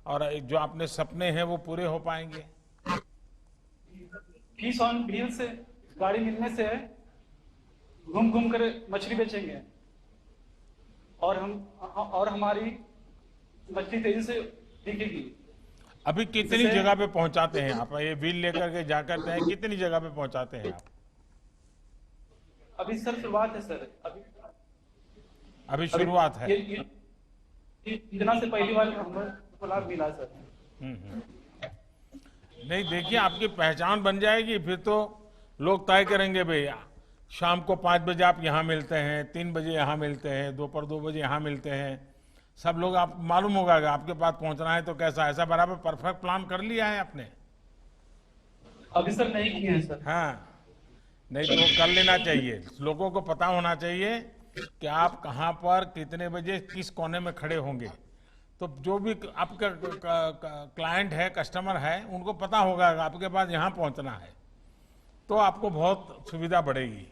और जो आपने सपने हैं वो पूरे हो पाएंगे? फिश ऑन व्हील्स से गाड़ी मिलने से घूम घूम कर मछली बेचेंगे और हमारी मछली तेजी से बिकेगी। अभी कितनी जगह पे पहुंचाते हैं आप? ये व्हील लेकर के जाकर हैं, कितनी जगह पे पहुंचाते हैं आप? अभी सर शुरुआत है सर, अभी शुरुआत है। इतना से पहली बार हमको लाभ मिला सर। नहीं, देखिए, आपकी पहचान बन जाएगी, फिर तो लोग तय करेंगे भैया शाम को 5 बजे आप यहाँ मिलते हैं, 3 बजे यहाँ मिलते हैं, दोपहर 2 बजे यहाँ मिलते हैं, सब लोग आप मालूम होगा कि आपके पास पहुंचना है तो कैसा, ऐसा बराबर परफेक्ट प्लान कर लिया है आपने? अभी सर नहीं किए हैं सर। हाँ, नहीं तो कर लेना चाहिए। लोगों को पता होना चाहिए कि आप कहाँ पर कितने बजे किस कोने में खड़े होंगे। तो जो भी आपका क्लाइंट है, कस्टमर है, उनको पता होगा कि आपके पास यहाँ पहुँचना है, तो आपको बहुत सुविधा बढ़ेगी।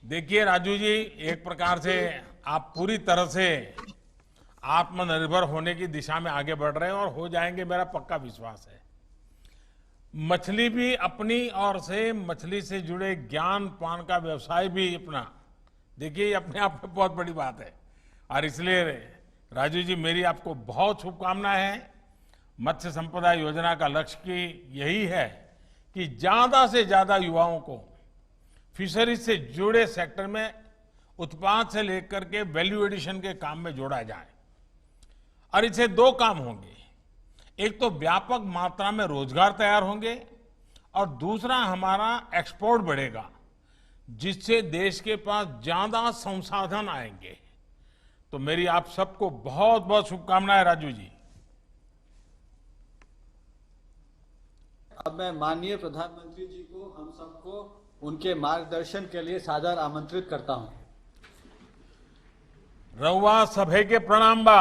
देखिए राजू जी, एक प्रकार से आप पूरी तरह से आत्मनिर्भर होने की दिशा में आगे बढ़ रहे हैं और हो जाएंगे, मेरा पक्का विश्वास है। मछली भी अपनी ओर से, मछली से जुड़े ज्ञान पान का व्यवसाय भी अपना, देखिए ये अपने आप में बहुत बड़ी बात है। और इसलिए राजू जी, मेरी आपको बहुत शुभकामनाएं हैं। मत्स्य संपदा योजना का लक्ष्य की यही है कि ज्यादा से ज्यादा युवाओं को फिशरीज से जुड़े सेक्टर में उत्पाद से लेकर के वैल्यू एडिशन के काम में जोड़ा जाए। और इससे दो काम होंगे, एक तो व्यापक मात्रा में रोजगार तैयार होंगे और दूसरा हमारा एक्सपोर्ट बढ़ेगा, जिससे देश के पास ज्यादा संसाधन आएंगे। तो मेरी आप सबको बहुत बहुत शुभकामनाएं राजू जी। अब मैं माननीय प्रधानमंत्री जी को, हम सबको उनके मार्गदर्शन के लिए सादर आमंत्रित करता हूं। रउआ सभे के प्रणाम बा।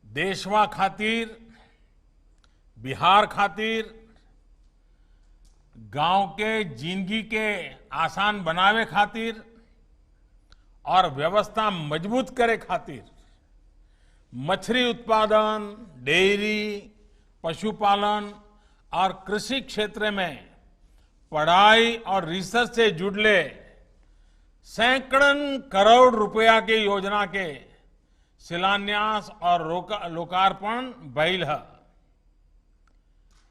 देशवा खातिर, बिहार खातिर, गांव के जिंदगी के आसान बनावे खातिर और व्यवस्था मजबूत करे खातिर मछली उत्पादन, डेयरी, पशुपालन और कृषि क्षेत्र में पढ़ाई और रिसर्च से जुड़ले सैकड़न करोड़ रुपया के योजना के शिलान्यास और लोकार्पण भइल है।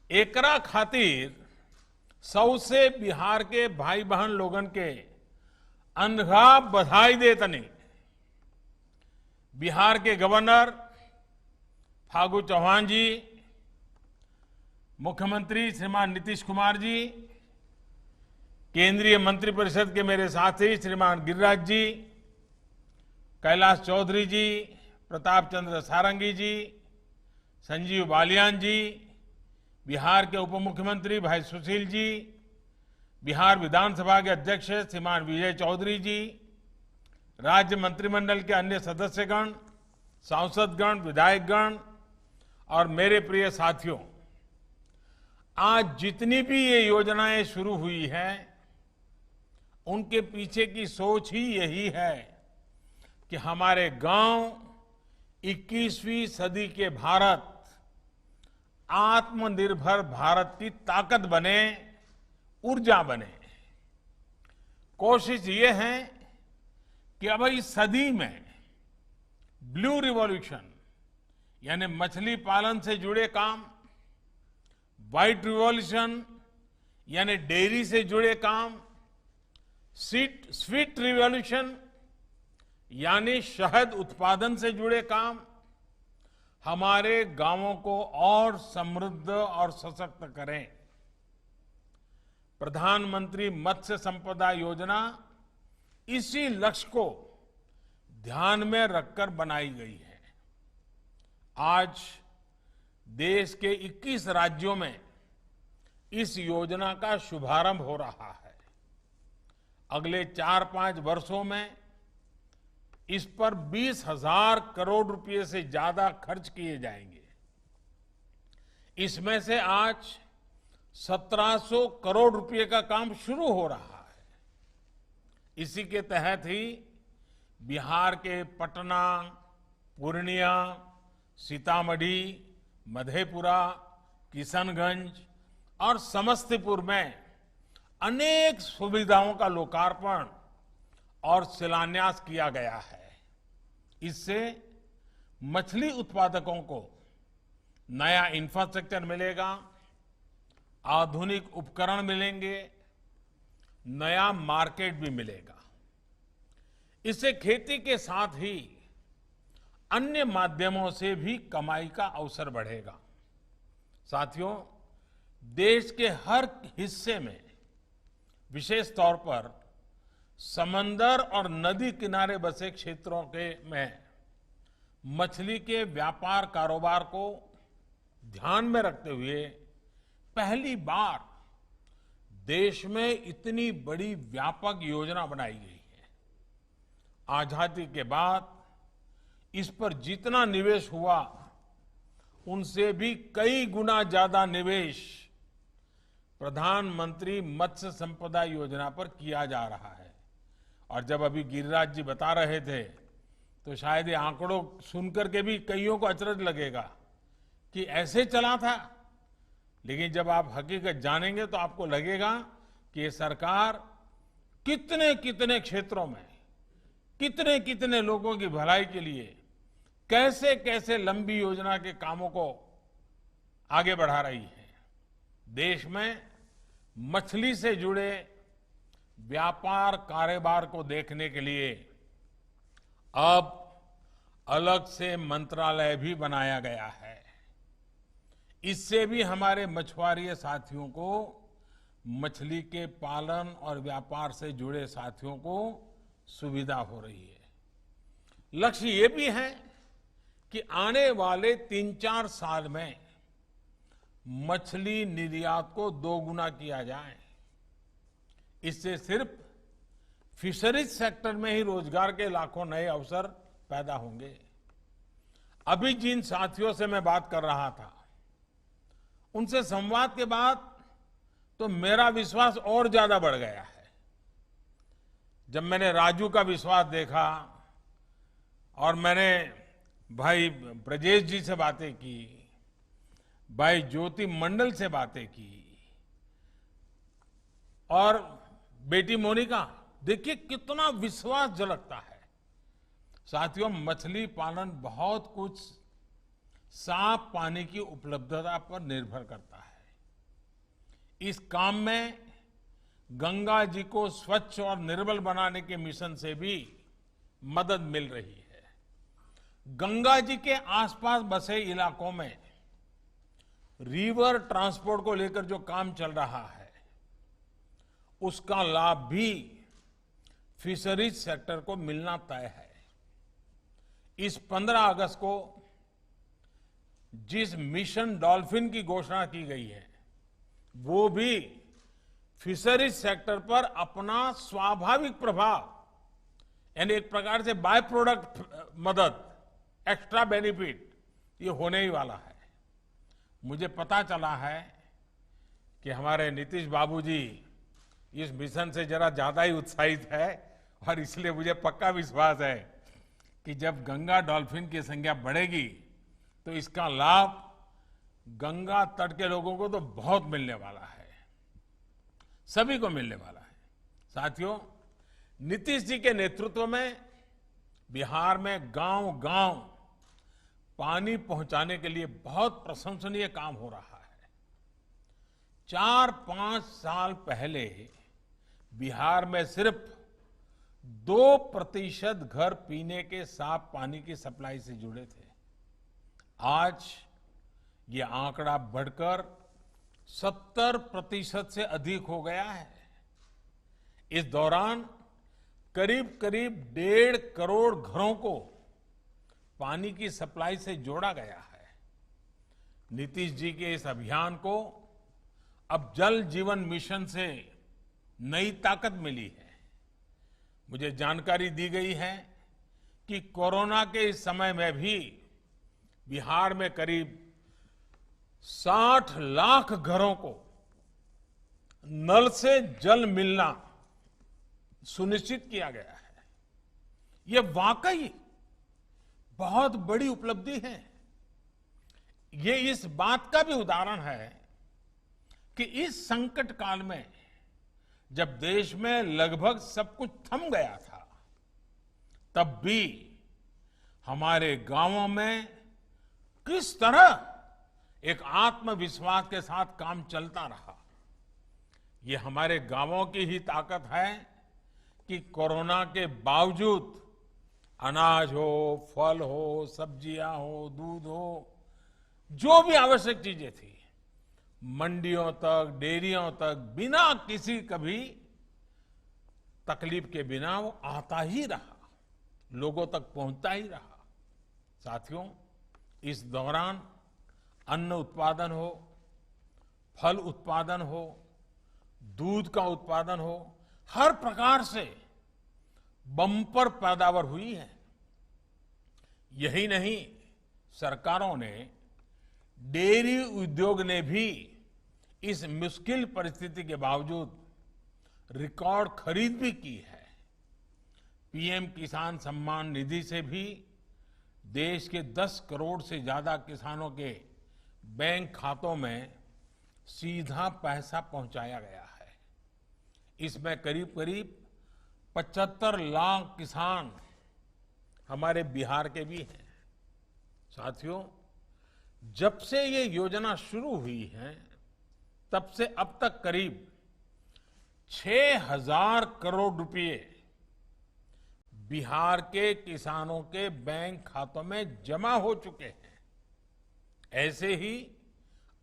एकरा खातिर सौ से बिहार के भाई बहन लोगन के अनघा बधाई देतनी। बिहार के गवर्नर फागू चौहान जी, मुख्यमंत्री श्रीमान नीतीश कुमार जी, केंद्रीय मंत्रिपरिषद के मेरे साथी श्रीमान गिरिराज जी, कैलाश चौधरी जी, प्रताप चंद्र सारंगी जी, संजीव बालियान जी, बिहार के उप मुख्यमंत्री भाई सुशील जी, बिहार विधानसभा के अध्यक्ष श्रीमान विजय चौधरी जी, राज्य मंत्रिमंडल के अन्य सदस्यगण, सांसदगण, विधायकगण और मेरे प्रिय साथियों, आज जितनी भी ये योजनाएं शुरू हुई हैं, उनके पीछे की सोच ही यही है कि हमारे गांव 21वीं सदी के भारत, आत्मनिर्भर भारत की ताकत बने, ऊर्जा बने। कोशिश ये है कि अब इस सदी में ब्लू रिवॉल्यूशन यानी मछली पालन से जुड़े काम, व्हाइट रिवॉल्यूशन यानी डेयरी से जुड़े काम, स्वीट रिवॉल्यूशन यानी शहद उत्पादन से जुड़े काम हमारे गांवों को और समृद्ध और सशक्त करें। प्रधानमंत्री मत्स्य संपदा योजना इसी लक्ष्य को ध्यान में रखकर बनाई गई है। आज देश के 21 राज्यों में इस योजना का शुभारंभ हो रहा है। अगले 4-5 वर्षों में इस पर 20,000 करोड़ रुपए से ज्यादा खर्च किए जाएंगे। इसमें से आज 1700 करोड़ रुपए का काम शुरू हो रहा है। इसी के तहत ही बिहार के पटना, पूर्णिया, सीतामढ़ी, मधेपुरा, किशनगंज और समस्तीपुर में अनेक सुविधाओं का लोकार्पण और शिलान्यास किया गया है। इससे मछली उत्पादकों को नया इंफ्रास्ट्रक्चर मिलेगा, आधुनिक उपकरण मिलेंगे, नया मार्केट भी मिलेगा। इससे खेती के साथ ही अन्य माध्यमों से भी कमाई का अवसर बढ़ेगा। साथियों, देश के हर हिस्से में, विशेष तौर पर समंदर और नदी किनारे बसे क्षेत्रों के में मछली के व्यापार कारोबार को ध्यान में रखते हुए पहली बार देश में इतनी बड़ी व्यापक योजना बनाई गई है। आजादी के बाद इस पर जितना निवेश हुआ उनसे भी कई गुना ज्यादा निवेश प्रधानमंत्री मत्स्य संपदा योजना पर किया जा रहा है। और जब अभी गिरिराज जी बता रहे थे तो शायद ये आंकड़ों सुनकर के भी कईयों को अचरज लगेगा कि ऐसे चला था, लेकिन जब आप हकीकत जानेंगे तो आपको लगेगा कि ये सरकार कितने कितने क्षेत्रों में कितने कितने लोगों की भलाई के लिए कैसे कैसे लंबी योजना के कामों को आगे बढ़ा रही है। देश में मछली से जुड़े व्यापार कारोबार को देखने के लिए अब अलग से मंत्रालय भी बनाया गया है। इससे भी हमारे मछुआरे साथियों को, मछली के पालन और व्यापार से जुड़े साथियों को सुविधा हो रही है। लक्ष्य ये भी है कि आने वाले 3-4 साल में मछली निर्यात को 2 गुना किया जाए। इससे सिर्फ फिशरीज सेक्टर में ही रोजगार के लाखों नए अवसर पैदा होंगे। अभी जिन साथियों से मैं बात कर रहा था उनसे संवाद के बाद तो मेरा विश्वास और ज्यादा बढ़ गया है। जब मैंने राजू का विश्वास देखा और मैंने भाई ब्रजेश जी से बातें की, भाई ज्योति मंडल से बातें की और बेटी मोनिका, देखिए कितना विश्वास झलकता है। साथियों, मछली पालन बहुत कुछ साफ पानी की उपलब्धता पर निर्भर करता है। इस काम में गंगा जी को स्वच्छ और निर्मल बनाने के मिशन से भी मदद मिल रही है। गंगा जी के आसपास बसे इलाकों में रिवर ट्रांसपोर्ट को लेकर जो काम चल रहा है उसका लाभ भी फिशरीज सेक्टर को मिलना तय है। इस 15 अगस्त को जिस मिशन डॉल्फिन की घोषणा की गई है वो भी फिशरीज सेक्टर पर अपना स्वाभाविक प्रभाव, यानी एक प्रकार से बाय प्रोडक्ट मदद, एक्स्ट्रा बेनिफिट ये होने ही वाला है। मुझे पता चला है कि हमारे नीतीश बाबूजी इस मिशन से जरा ज्यादा ही उत्साहित है और इसलिए मुझे पक्का विश्वास है कि जब गंगा डॉल्फिन की संख्या बढ़ेगी तो इसका लाभ गंगा तट के लोगों को तो बहुत मिलने वाला है, सभी को मिलने वाला है। साथियों, नीतीश जी के नेतृत्व में बिहार में गांव-गांव पानी पहुंचाने के लिए बहुत प्रशंसनीय काम हो रहा है। 4-5 साल पहले बिहार में सिर्फ 2% घर पीने के साफ पानी की सप्लाई से जुड़े थे। आज ये आंकड़ा बढ़कर 70% से अधिक हो गया है। इस दौरान करीब करीब 1.5 करोड़ घरों को पानी की सप्लाई से जोड़ा गया है। नीतीश जी के इस अभियान को अब जल जीवन मिशन से नई ताकत मिली है। मुझे जानकारी दी गई है कि कोरोना के इस समय में भी बिहार में करीब 60 लाख घरों को नल से जल मिलना सुनिश्चित किया गया है। ये वाकई बहुत बड़ी उपलब्धि है। ये इस बात का भी उदाहरण है कि इस संकट काल में जब देश में लगभग सब कुछ थम गया था, तब भी हमारे गांवों में किस तरह एक आत्मविश्वास के साथ काम चलता रहा। ये हमारे गांवों की ही ताकत है कि कोरोना के बावजूद अनाज हो, फल हो, सब्जियां हो, दूध हो, जो भी आवश्यक चीजें थी, मंडियों तक, डेयरियों तक बिना किसी कभी तकलीफ के बिना वो आता ही रहा, लोगों तक पहुंचता ही रहा। साथियों, इस दौरान अन्न उत्पादन हो, फल उत्पादन हो, दूध का उत्पादन हो, हर प्रकार से बम्पर पैदावार हुई है। यही नहीं, सरकारों ने, डेयरी उद्योग ने भी इस मुश्किल परिस्थिति के बावजूद रिकॉर्ड खरीद भी की है। पीएम किसान सम्मान निधि से भी देश के 10 करोड़ से ज्यादा किसानों के बैंक खातों में सीधा पैसा पहुंचाया गया है। इसमें करीब करीब 75 लाख किसान हमारे बिहार के भी हैं। साथियों, जब से ये योजना शुरू हुई है, तब से अब तक करीब 6,000 करोड़ रुपए बिहार के किसानों के बैंक खातों में जमा हो चुके हैं। ऐसे ही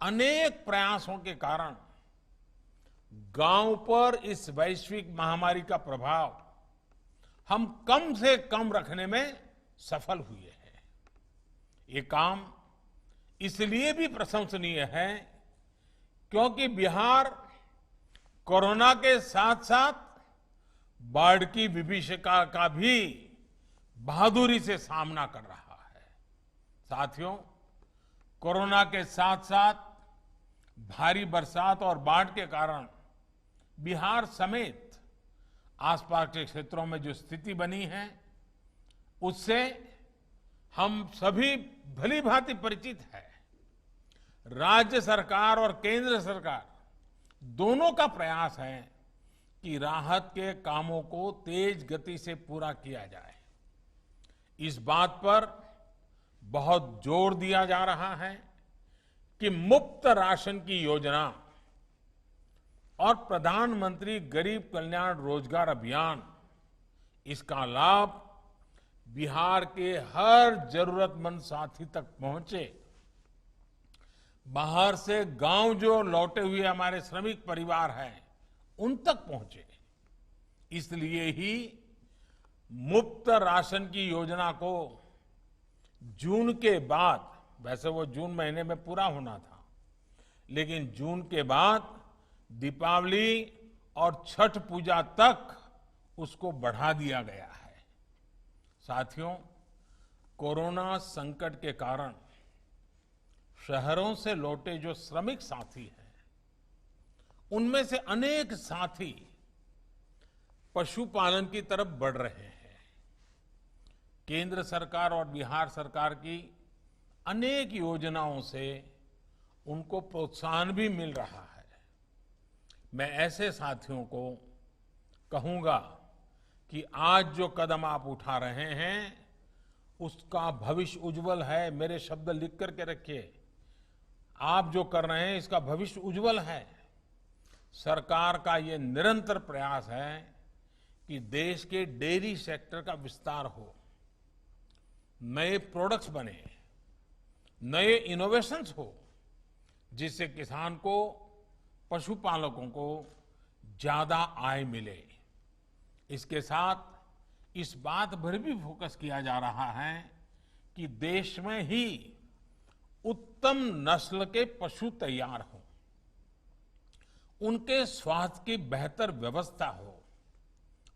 अनेक प्रयासों के कारण गांव पर इस वैश्विक महामारी का प्रभाव हम कम से कम रखने में सफल हुए हैं। ये काम इसलिए भी प्रशंसनीय है क्योंकि बिहार कोरोना के साथ साथ बाढ़ की विभीषिका का भी बहादुरी से सामना कर रहा है। साथियों, कोरोना के साथ साथ भारी बरसात और बाढ़ के कारण बिहार समेत आसपास के क्षेत्रों में जो स्थिति बनी है, उससे हम सभी भली भांति परिचित है। राज्य सरकार और केंद्र सरकार दोनों का प्रयास है कि राहत के कामों को तेज गति से पूरा किया जाए। इस बात पर बहुत जोर दिया जा रहा है कि मुफ्त राशन की योजना और प्रधानमंत्री गरीब कल्याण रोजगार अभियान, इसका लाभ बिहार के हर जरूरतमंद साथी तक पहुंचे। बाहर से गांव जो लौटे हुए हमारे श्रमिक परिवार हैं, उन तक पहुंचे। इसलिए ही मुफ्त राशन की योजना को जून के बाद, वैसे वो जून महीने में पूरा होना था, लेकिन जून के बाद दीपावली और छठ पूजा तक उसको बढ़ा दिया गया है। साथियों, कोरोना संकट के कारण शहरों से लौटे जो श्रमिक साथी हैं, उनमें से अनेक साथी पशुपालन की तरफ बढ़ रहे हैं। केंद्र सरकार और बिहार सरकार की अनेक योजनाओं से उनको प्रोत्साहन भी मिल रहा है। मैं ऐसे साथियों को कहूंगा कि आज जो कदम आप उठा रहे हैं, उसका भविष्य उज्जवल है। मेरे शब्द लिख करके रखिए। आप जो कर रहे हैं, इसका भविष्य उज्जवल है। सरकार का ये निरंतर प्रयास है कि देश के डेयरी सेक्टर का विस्तार हो, नए प्रोडक्ट्स बने, नए इनोवेशंस हो, जिससे किसान को, पशुपालकों को ज्यादा आय मिले। इसके साथ इस बात पर भी फोकस किया जा रहा है कि देश में ही उत्तम नस्ल के पशु तैयार हों, उनके स्वास्थ्य की बेहतर व्यवस्था हो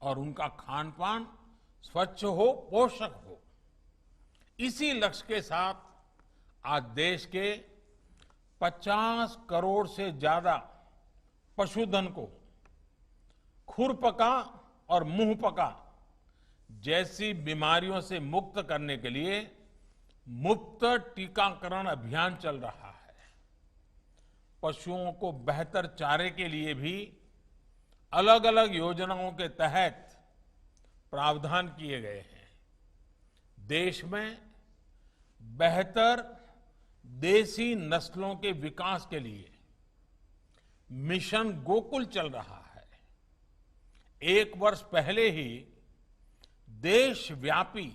और उनका खान पान स्वच्छ हो, पोषक हो। इसी लक्ष्य के साथ आज देश के 50 करोड़ से ज्यादा पशुधन को खुरपका और मुंहपका जैसी बीमारियों से मुक्त करने के लिए मुफ्त टीकाकरण अभियान चल रहा है। पशुओं को बेहतर चारे के लिए भी अलग अलग योजनाओं के तहत प्रावधान किए गए हैं। देश में बेहतर देसी नस्लों के विकास के लिए मिशन गोकुल चल रहा है। 1 वर्ष पहले ही देशव्यापी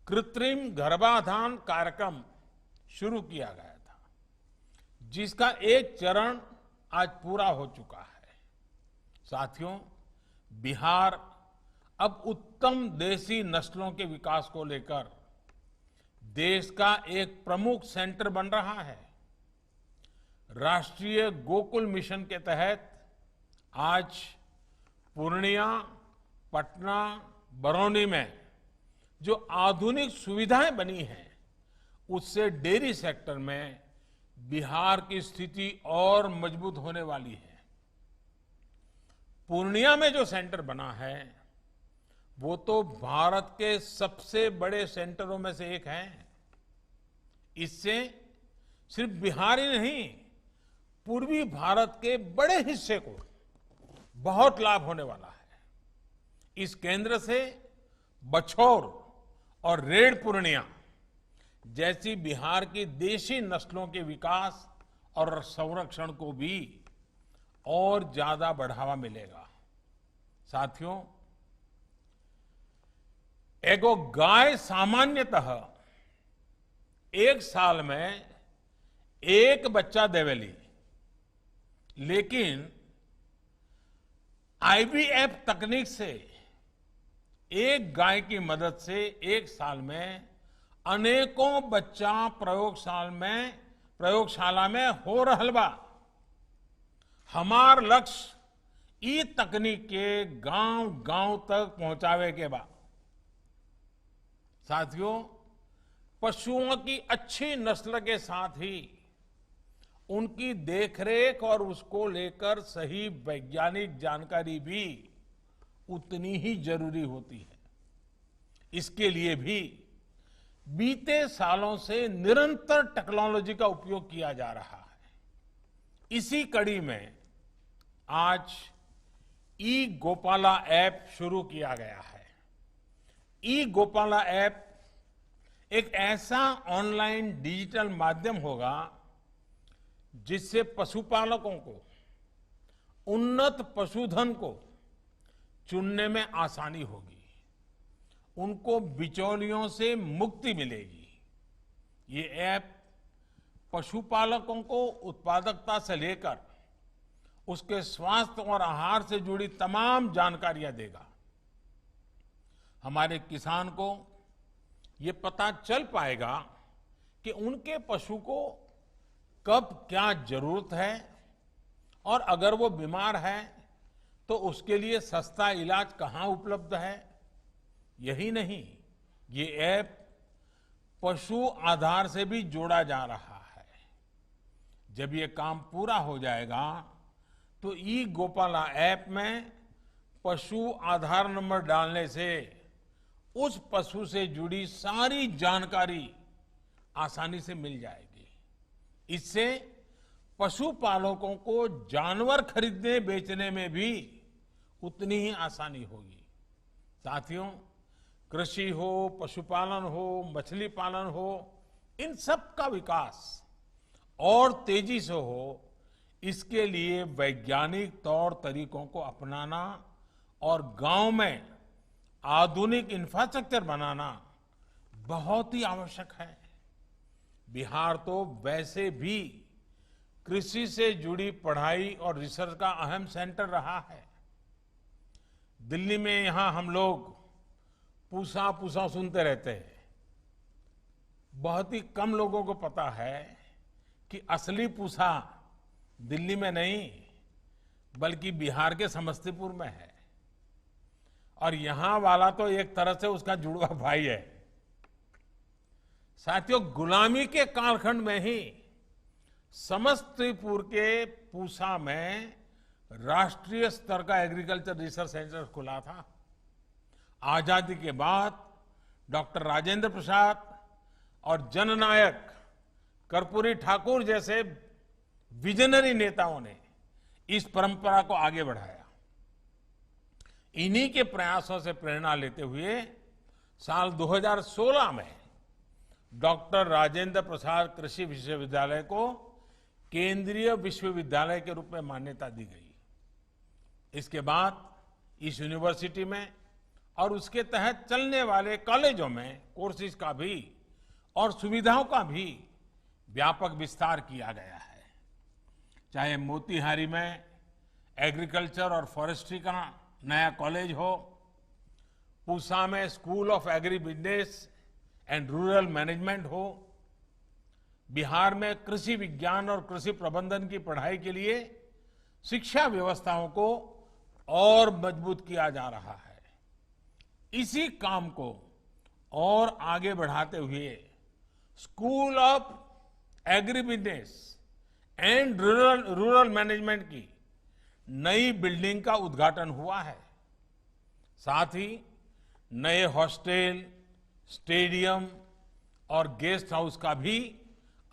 कृत्रिम गर्भाधान कार्यक्रम शुरू किया गया था, जिसका एक चरण आज पूरा हो चुका है। साथियों, बिहार अब उत्तम देसी नस्लों के विकास को लेकर देश का एक प्रमुख सेंटर बन रहा है। राष्ट्रीय गोकुल मिशन के तहत आज पूर्णिया, पटना, बरौनी में जो आधुनिक सुविधाएं बनी हैं, उससे डेयरी सेक्टर में बिहार की स्थिति और मजबूत होने वाली है। पूर्णिया में जो सेंटर बना है वो तो भारत के सबसे बड़े सेंटरों में से एक है। इससे सिर्फ बिहार ही नहीं, पूर्वी भारत के बड़े हिस्से को बहुत लाभ होने वाला है। इस केंद्र से बछौर और रेड पूर्णिया जैसी बिहार की देशी नस्लों के विकास और संरक्षण को भी और ज्यादा बढ़ावा मिलेगा। साथियों, एगो गाय सामान्यतः एक साल में एक बच्चा देवेली, लेकिन आईवीएफ तकनीक से एक गाय की मदद से एक साल में अनेकों बच्चा प्रयोगशाला में हो रहल बा। हमार लक्ष्य ई तकनीक के गांव गांव तक पहुंचावे के बा। साथियों, पशुओं की अच्छी नस्ल के साथ ही उनकी देखरेख और उसको लेकर सही वैज्ञानिक जानकारी भी उतनी ही जरूरी होती है। इसके लिए भी बीते सालों से निरंतर टेक्नोलॉजी का उपयोग किया जा रहा है। इसी कड़ी में आज ई गोपाला ऐप शुरू किया गया है। ई गोपाला ऐप एक ऐसा ऑनलाइन डिजिटल माध्यम होगा जिससे पशुपालकों को उन्नत पशुधन को चुनने में आसानी होगी, उनको बिचौलियों से मुक्ति मिलेगी। ये ऐप पशुपालकों को उत्पादकता से लेकर उसके स्वास्थ्य और आहार से जुड़ी तमाम जानकारियां देगा। हमारे किसान को ये पता चल पाएगा कि उनके पशु को कब क्या जरूरत है और अगर वो बीमार है तो उसके लिए सस्ता इलाज कहाँ उपलब्ध है। यही नहीं, ये ऐप पशु आधार से भी जोड़ा जा रहा है। जब ये काम पूरा हो जाएगा तो ई गोपाला ऐप में पशु आधार नंबर डालने से उस पशु से जुड़ी सारी जानकारी आसानी से मिल जाएगी। इससे पशुपालकों को जानवर खरीदने बेचने में भी उतनी ही आसानी होगी। साथियों, कृषि हो, पशुपालन हो, मछली पालन हो, इन सब का विकास और तेजी से हो, इसके लिए वैज्ञानिक तौर तरीकों को अपनाना और गांव में आधुनिक इंफ्रास्ट्रक्चर बनाना बहुत ही आवश्यक है। बिहार तो वैसे भी कृषि से जुड़ी पढ़ाई और रिसर्च का अहम सेंटर रहा है। दिल्ली में यहां हम लोग पूसा पूसा सुनते रहते हैं। बहुत ही कम लोगों को पता है कि असली पूसा दिल्ली में नहीं बल्कि बिहार के समस्तीपुर में है, और यहां वाला तो एक तरह से उसका जुड़वा भाई है। साथियों, गुलामी के कालखंड में ही समस्तीपुर के पूसा में राष्ट्रीय स्तर का एग्रीकल्चर रिसर्च सेंटर खुला था। आजादी के बाद डॉक्टर राजेंद्र प्रसाद और जननायक कर्पूरी ठाकुर जैसे विजनरी नेताओं ने इस परंपरा को आगे बढ़ाया। इन्हीं के प्रयासों से प्रेरणा लेते हुए साल 2016 में डॉक्टर राजेंद्र प्रसाद कृषि विश्वविद्यालय को केंद्रीय विश्वविद्यालय के रूप में मान्यता दी गई। इसके बाद इस यूनिवर्सिटी में और उसके तहत चलने वाले कॉलेजों में कोर्सेज का भी और सुविधाओं का भी व्यापक विस्तार किया गया है। चाहे मोतिहारी में एग्रीकल्चर और फॉरेस्ट्री का नया कॉलेज हो, पूसा में school of agri business and rural management हो, बिहार में कृषि विज्ञान और कृषि प्रबंधन की पढ़ाई के लिए शिक्षा व्यवस्थाओं को और मजबूत किया जा रहा है। इसी काम को और आगे बढ़ाते हुए school of agri business and rural management की नई बिल्डिंग का उद्घाटन हुआ है। साथ ही नए हॉस्टल, स्टेडियम और गेस्ट हाउस का भी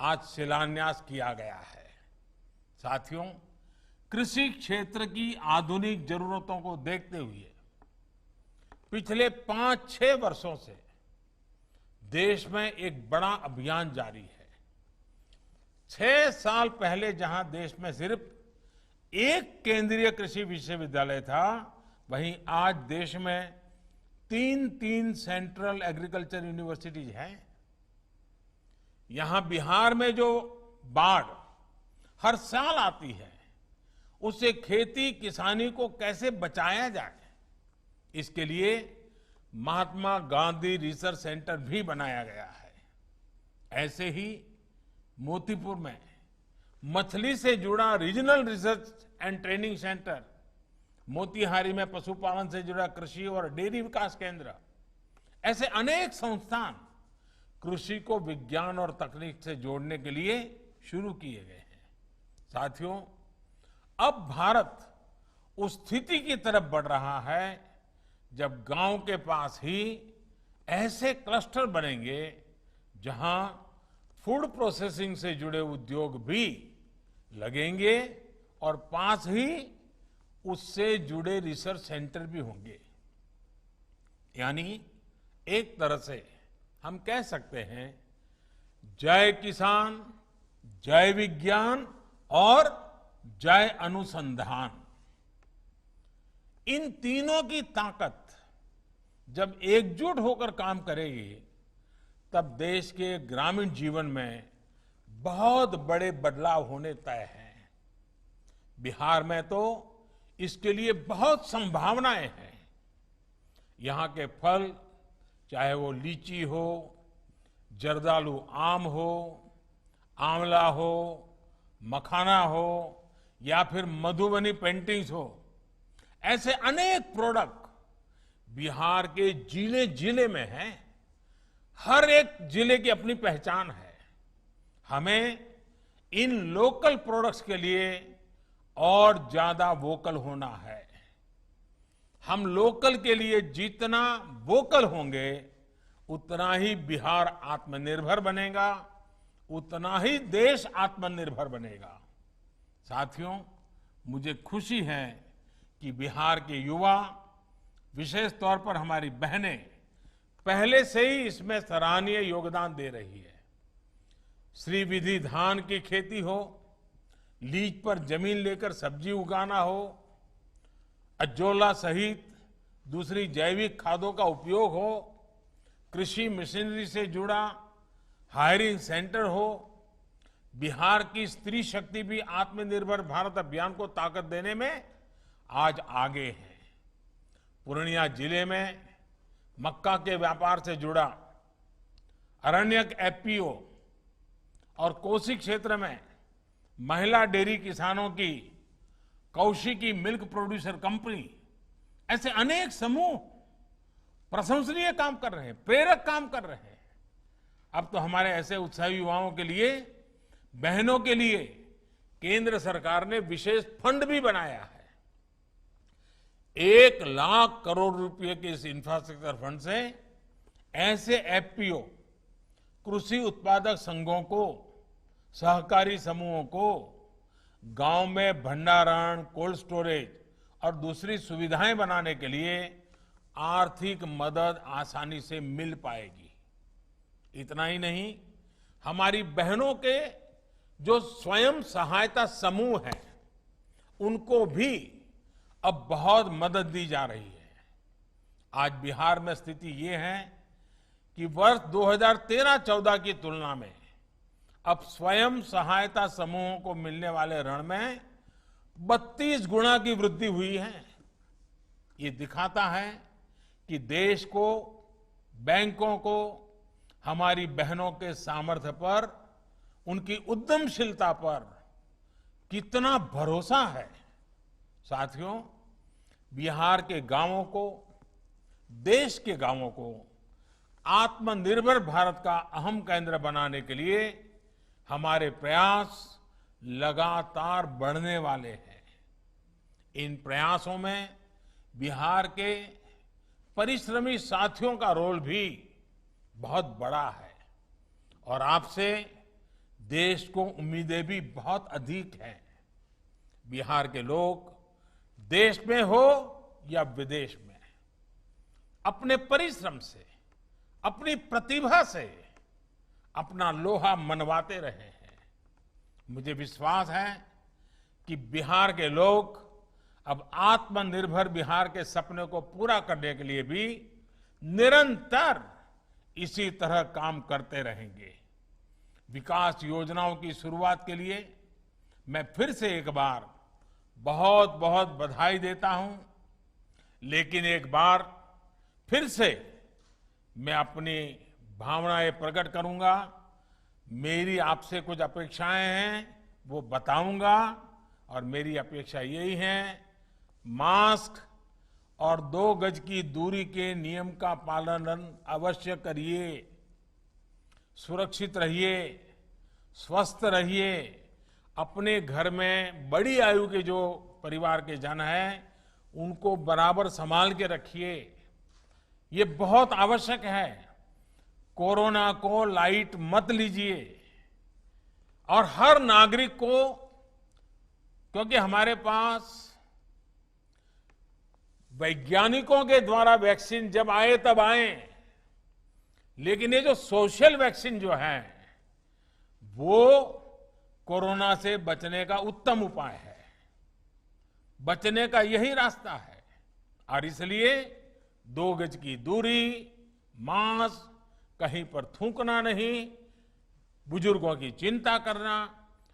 आज शिलान्यास किया गया है। साथियों, कृषि क्षेत्र की आधुनिक जरूरतों को देखते हुए पिछले 5-6 वर्षों से देश में एक बड़ा अभियान जारी है। 6 साल पहले जहां देश में सिर्फ एक केंद्रीय कृषि विश्वविद्यालय था, वहीं आज देश में 3 सेंट्रल एग्रीकल्चर यूनिवर्सिटीज हैं। यहां बिहार में जो बाढ़ हर साल आती है, उससे खेती किसानी को कैसे बचाया जाए, इसके लिए महात्मा गांधी रिसर्च सेंटर भी बनाया गया है। ऐसे ही मोतीपुर में मछली से जुड़ा regional research and training centre, Motihari में पशुपालन से जुड़ा कृषि और डेयरी विकास केंद्र, ऐसे अनेक संस्थान कृषि को विज्ञान और तकनीक से जोड़ने के लिए शुरू किए गए हैं। साथियों, अब भारत उस स्थिति की तरफ बढ़ रहा है जब गांव के पास ही ऐसे क्लस्टर बनेंगे जहां फूड प्रोसेसिंग से जुड़े उद्योग भी लगेंगे और पास ही उससे जुड़े रिसर्च सेंटर भी होंगे। यानी एक तरह से हम कह सकते हैं, जय किसान, जय विज्ञान और जय अनुसंधान। इन तीनों की ताकत जब एकजुट होकर काम करेगी, तब देश के ग्रामीण जीवन में बहुत बड़े बदलाव होने तय हैं। बिहार में तो इसके लिए बहुत संभावनाएं हैं। यहां के फल, चाहे वो लीची हो, जर्दालू आम हो, आंवला हो, मखाना हो या फिर मधुबनी पेंटिंग्स हो, ऐसे अनेक प्रोडक्ट बिहार के जिले जिले में हैं। हर एक जिले की अपनी पहचान है। हमें इन लोकल प्रोडक्ट्स के लिए और ज्यादा वोकल होना है। हम लोकल के लिए जितना वोकल होंगे, उतना ही बिहार आत्मनिर्भर बनेगा, उतना ही देश आत्मनिर्भर बनेगा। साथियों, मुझे खुशी है कि बिहार के युवा, विशेष तौर पर हमारी बहनें, पहले से ही इसमें सराहनीय योगदान दे रही है। श्रीविधि धान की खेती हो, लीज पर जमीन लेकर सब्जी उगाना हो, अजोला सहित दूसरी जैविक खादों का उपयोग हो, कृषि मशीनरी से जुड़ा हायरिंग सेंटर हो, बिहार की स्त्री शक्ति भी आत्मनिर्भर भारत अभियान को ताकत देने में आज आगे है। पूर्णिया जिले में मक्का के व्यापार से जुड़ा अरण्यक एफपीओ और कोसी क्षेत्र में महिला डेयरी किसानों की कौशिकी मिल्क प्रोड्यूसर कंपनी, ऐसे अनेक समूह प्रशंसनीय काम कर रहे हैं, प्रेरक काम कर रहे हैं। अब तो हमारे ऐसे उत्साही युवाओं के लिए, बहनों के लिए केंद्र सरकार ने विशेष फंड भी बनाया है। 1 लाख करोड़ रुपए के इस इंफ्रास्ट्रक्चर फंड से ऐसे एफपीओ, कृषि उत्पादक संघों को, सहकारी समूहों को गांव में भंडारण, कोल्ड स्टोरेज और दूसरी सुविधाएं बनाने के लिए आर्थिक मदद आसानी से मिल पाएगी। इतना ही नहीं, हमारी बहनों के जो स्वयं सहायता समूह हैं, उनको भी अब बहुत मदद दी जा रही है। आज बिहार में स्थिति ये है कि वर्ष 2013-14 की तुलना में अब स्वयं सहायता समूहों को मिलने वाले ऋण में 32 गुना की वृद्धि हुई है। ये दिखाता है कि देश को, बैंकों को, हमारी बहनों के सामर्थ्य पर, उनकी उद्यमशीलता पर कितना भरोसा है। साथियों, बिहार के गांवों को, देश के गांवों को आत्मनिर्भर भारत का अहम केंद्र बनाने के लिए हमारे प्रयास लगातार बढ़ने वाले हैं। इन प्रयासों में बिहार के परिश्रमी साथियों का रोल भी बहुत बड़ा है और आपसे देश को उम्मीदें भी बहुत अधिक हैं। बिहार के लोग देश में हो या विदेश में अपने परिश्रम से, अपनी प्रतिभा से अपना लोहा मनवाते रहे हैं। मुझे विश्वास है कि बिहार के लोग अब आत्मनिर्भर बिहार के सपने को पूरा करने के लिए भी निरंतर इसी तरह काम करते रहेंगे। विकास योजनाओं की शुरुआत के लिए मैं फिर से एक बार बहुत बहुत बधाई देता हूं, लेकिन एक बार फिर से मैं अपनी भावनाएं प्रकट करूंगा। मेरी आपसे कुछ अपेक्षाएं हैं, वो बताऊंगा और मेरी अपेक्षा यही है, मास्क और 2 गज की दूरी के नियम का पालन अवश्य करिए, सुरक्षित रहिए, स्वस्थ रहिए, अपने घर में बड़ी आयु के जो परिवार के जन हैं उनको बराबर संभाल के रखिए। ये बहुत आवश्यक है। कोरोना को लाइट मत लीजिए और हर नागरिक को, क्योंकि हमारे पास वैज्ञानिकों के द्वारा वैक्सीन जब आए तब आए, लेकिन ये जो सोशल वैक्सीन जो है वो कोरोना से बचने का उत्तम उपाय है, बचने का यही रास्ता है। और इसलिए 2 गज की दूरी, मास्क, कहीं पर थूकना नहीं, बुजुर्गों की चिंता करना,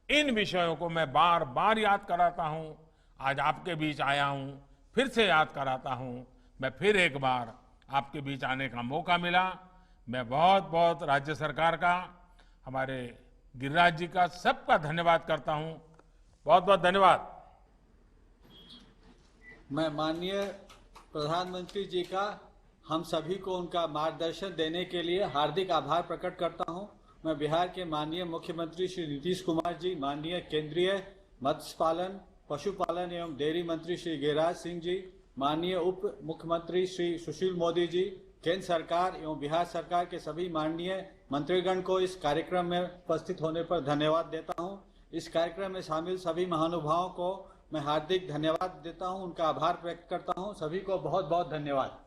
इन विषयों को मैं बार बार याद कराता हूं। आज आपके बीच आया हूं, फिर से याद कराता हूं। मैं फिर एक बार आपके बीच आने का मौका मिला। मैं बहुत बहुत राज्य सरकार का, हमारे गिरिराज जी का, सबका धन्यवाद करता हूं। बहुत बहुत धन्यवाद। मैं माननीय प्रधानमंत्री जी का हम सभी को उनका मार्गदर्शन देने के लिए हार्दिक आभार प्रकट करता हूं। मैं बिहार के माननीय मुख्यमंत्री श्री नीतीश कुमार जी, माननीय केंद्रीय मत्स्य पालन, पशुपालन एवं डेयरी मंत्री श्री गिरिराज सिंह जी, माननीय उप मुख्यमंत्री श्री सुशील मोदी जी, केंद्र सरकार एवं बिहार सरकार के सभी माननीय मंत्रीगण को इस कार्यक्रम में उपस्थित होने पर धन्यवाद देता हूं। इस कार्यक्रम में शामिल सभी महानुभावों को मैं हार्दिक धन्यवाद देता हूं, उनका आभार व्यक्त करता हूं। सभी को बहुत बहुत धन्यवाद।